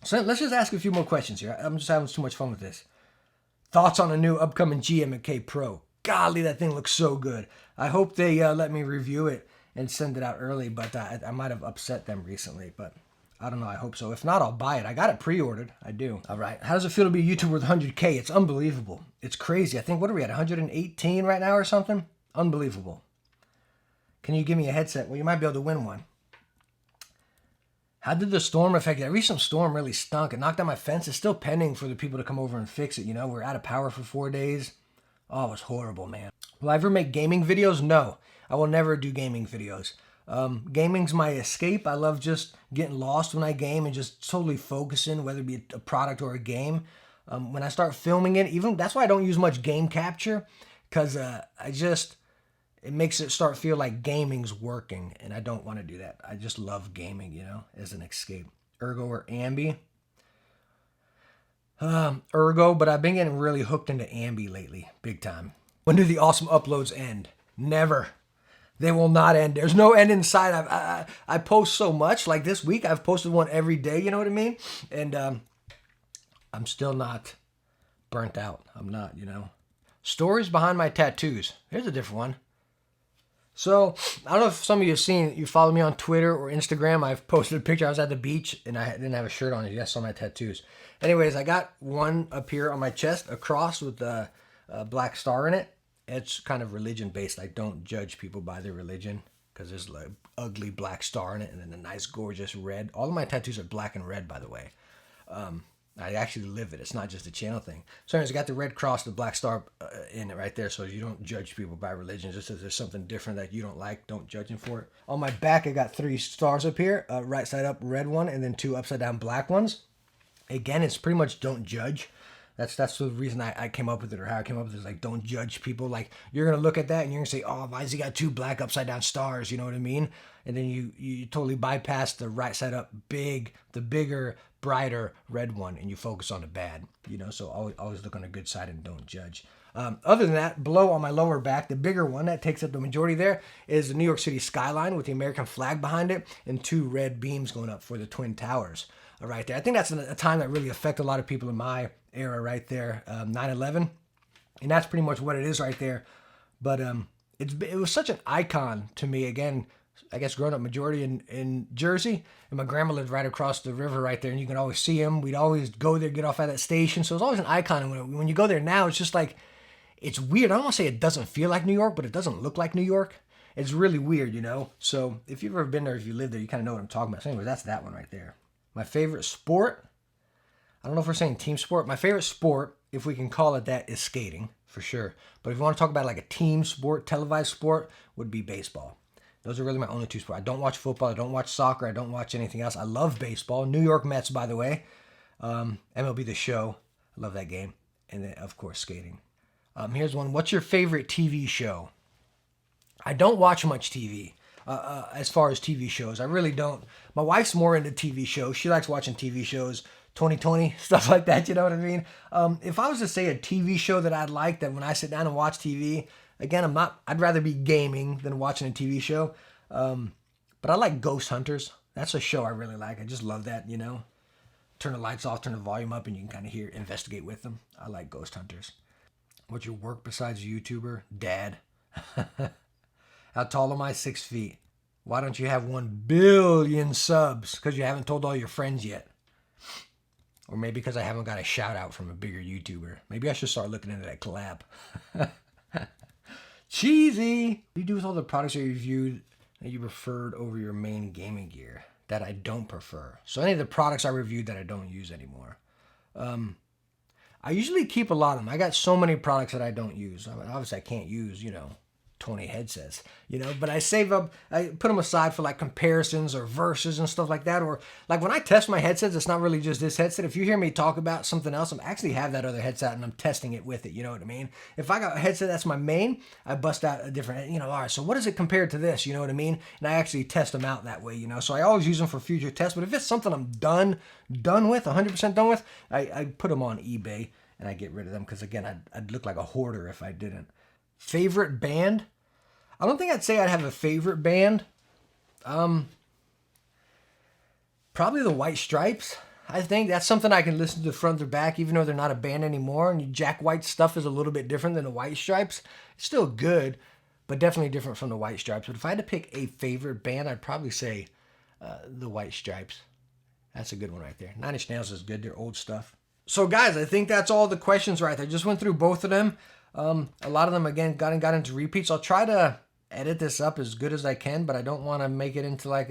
So let's just ask a few more questions here. I'm just having too much fun with this. Thoughts on a new upcoming GM&K Pro? Golly, that thing looks so good. I hope they let me review it and send it out early. But I might have upset them recently. But I don't know. I hope so. If not, I'll buy it. I got it pre-ordered. I do. All right. How does it feel to be a YouTuber with 100K? It's unbelievable. It's crazy. I think, what are we at? 118 right now or something? Unbelievable. Can you give me a headset? Well, you might be able to win one. How did the storm affect you? That recent storm really stunk. It knocked down my fence. It's still pending for the people to come over and fix it. You know, we're out of power for 4 days. Oh, it was horrible, man. Will I ever make gaming videos? No. I will never do gaming videos. Gaming's my escape. I love just getting lost when I game and just totally focusing, whether it be a product or a game. When I start filming it, even that's why I don't use much game capture, because it makes it start feel like gaming's working, and I don't want to do that. I just love gaming, you know, as an escape. Ergo or Ambi? Ergo, but I've been getting really hooked into Ambi lately, big time. When do the awesome uploads end? Never. They will not end. There's no end in sight. I post so much. Like this week, I've posted one every day. You know what I mean? And I'm still not burnt out. I'm not, you know. Stories behind my tattoos. Here's a different one. So, I don't know if some of you have seen, you follow me on Twitter or Instagram. I've posted a picture. I was at the beach and I didn't have a shirt on. You guys saw my tattoos. Anyways, I got one up here on my chest, a cross with a black star in it. It's kind of religion-based. I don't judge people by their religion because there's like ugly black star in it and then a nice, gorgeous red. All of my tattoos are black and red, by the way. I actually live it. It's not just a channel thing. So anyways, I got the red cross, the black star in it right there. So you don't judge people by religion. Just if there's something different that you don't like, don't judge them for it. On my back, I got 3 stars up here. Right side up, red one, and then 2 upside down black ones. Again, it's pretty much don't judge. That's the reason I came up with it, or how I came up with it. Is like, don't judge people. Like, you're gonna look at that and you're gonna say, oh, why has he got 2 black upside down stars? You know what I mean? And then you totally bypass the right side up big, the bigger, brighter red one, and you focus on the bad. You know, so always look on the good side and don't judge. Other than that, below on my lower back, the bigger one that takes up the majority there is the New York City skyline with the American flag behind it and 2 red beams going up for the Twin Towers right there. I think that's a time that really affected a lot of people in my era right there, 9/11, and that's pretty much what it is right there. But it was such an icon to me. Again, I guess growing up majority in Jersey, and my grandma lived right across the river right there, and you can always see him. We'd always go there, get off at that station, so it was always an icon. And when you go there now, it's just like, it's weird. I don't want to say it doesn't feel like New York, but it doesn't look like New York. It's really weird, you know? So if you've ever been there, if you live there, you kind of know what I'm talking about. So anyways, that's that one right there. My favorite sport, I don't know if we're saying team sport. My favorite sport, if we can call it that, is skating, for sure. But if you want to talk about like a team sport, televised sport, would be baseball. Those are really my only 2 sports. I don't watch football. I don't watch soccer. I don't watch anything else. I love baseball. New York Mets, by the way. MLB The Show. I love that game. And then, of course, skating. Here's one. What's your favorite TV show? I don't watch much TV. As far as TV shows, I really don't. My wife's more into TV shows. She likes watching TV shows, 2020, stuff like that, you know what I mean? If I was to say a TV show that I'd like, that when I sit down and watch TV, again, I'd rather be gaming than watching a TV show. But I like Ghost Hunters. That's a show I really like. I just love that, you know? Turn the lights off, turn the volume up, and you can kind of investigate with them. I like Ghost Hunters. What's your work besides a YouTuber? Dad. How tall am I? 6 feet. Why don't you have 1 billion subs? Because you haven't told all your friends yet. Or maybe because I haven't got a shout out from a bigger YouTuber. Maybe I should start looking into that collab. Cheesy! What do you do with all the products that you reviewed that you preferred over your main gaming gear that I don't prefer? So any of the products I reviewed that I don't use anymore. I usually keep a lot of them. I got so many products that I don't use. I mean, obviously, I can't use, 20 headsets, but I save up, I put them aside for like comparisons or verses and stuff like that. Or like when I test my headsets, it's not really just this headset. If you hear me talk about something else, I'm actually have that other headset and I'm testing it with it. You know what I mean? If I got a headset that's my main, I bust out a different, all right, so what is it compared to this? You know what I mean? And I actually test them out that way, So I always use them for future tests. But if it's something I'm done with, 100% done with, I put them on eBay and I get rid of them. Because again, I'd look like a hoarder if I didn't. Favorite band? I don't think I'd say I'd have a favorite band. Probably the White Stripes. I think that's something I can listen to front or back, even though they're not a band anymore. And Jack White's stuff is a little bit different than the White Stripes. It's still good, but definitely different from the White Stripes. But if I had to pick a favorite band, I'd probably say the White Stripes. That's a good one right there. 9 Inch Nails is good. They're old stuff. So guys, I think that's all the questions right there. Just went through both of them. A lot of them, again, got into repeats. I'll try to edit this up as good as I can, but I don't want to make it into like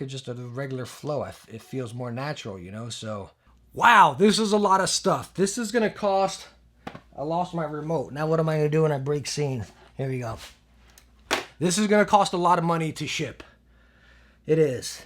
just a regular flow. It feels more natural, So, wow, this is a lot of stuff. This is going to cost, I lost my remote. Now what am I going to do when I break scene? Here we go. This is going to cost a lot of money to ship. It is.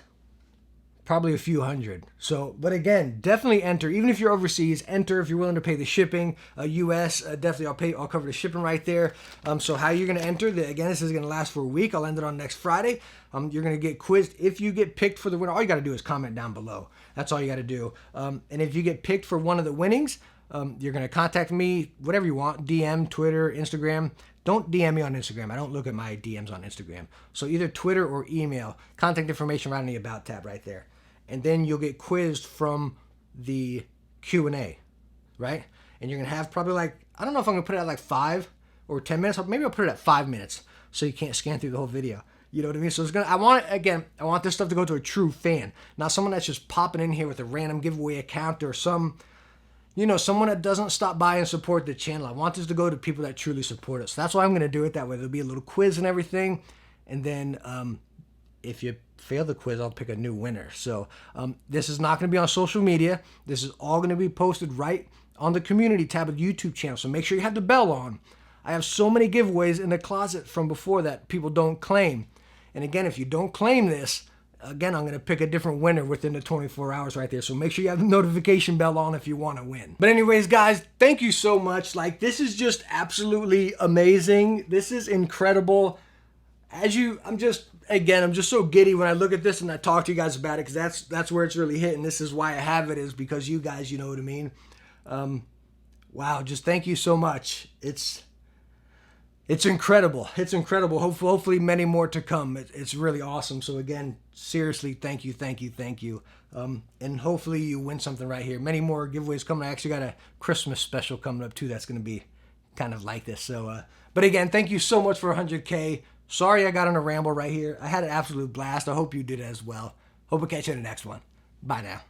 Probably a few hundred. So, but again, definitely enter. Even if you're overseas, enter if you're willing to pay the shipping. US, definitely I'll cover the shipping right there. So how you're going to enter, again, this is going to last for a week. I'll end it on next Friday. You're going to get quizzed. If you get picked for the winner, all you got to do is comment down below. That's all you got to do. And if you get picked for one of the winnings, you're going to contact me, whatever you want, DM, Twitter, Instagram. Don't DM me on Instagram. I don't look at my DMs on Instagram. So either Twitter or email. Contact information right in the About tab right there. And then you'll get quizzed from the Q&A, right? And you're going to have probably I don't know if I'm going to put it at 5 or 10 minutes. Maybe I'll put it at 5 minutes so you can't scan through the whole video. You know what I mean? So I want this stuff to go to a true fan, not someone that's just popping in here with a random giveaway account or someone that doesn't stop by and support the channel. I want this to go to people that truly support us. So that's why I'm going to do it that way. There'll be a little quiz and everything. And then if you fail the quiz, I'll pick a new winner. So this is not going to be on social media. This is all going to be posted right on the community tab of the YouTube channel. So make sure you have the bell on. I have so many giveaways in the closet from before that people don't claim. And again, if you don't claim this, again, I'm going to pick a different winner within the 24 hours right there. So make sure you have the notification bell on if you want to win. But anyways, guys, thank you so much. Like, this is just absolutely amazing. This is incredible. I'm just so giddy when I look at this and I talk to you guys about it, because that's where it's really hitting. This is why I have it, is because you guys, you know what I mean? Wow, just thank you so much. It's incredible. It's incredible. Hopefully many more to come. It's really awesome. So again, seriously, thank you. And hopefully you win something right here. Many more giveaways coming. I actually got a Christmas special coming up too. That's going to be kind of like this. So, but again, thank you so much for 100K. Sorry I got on a ramble right here. I had an absolute blast. I hope you did as well. Hope we'll catch you in the next one. Bye now.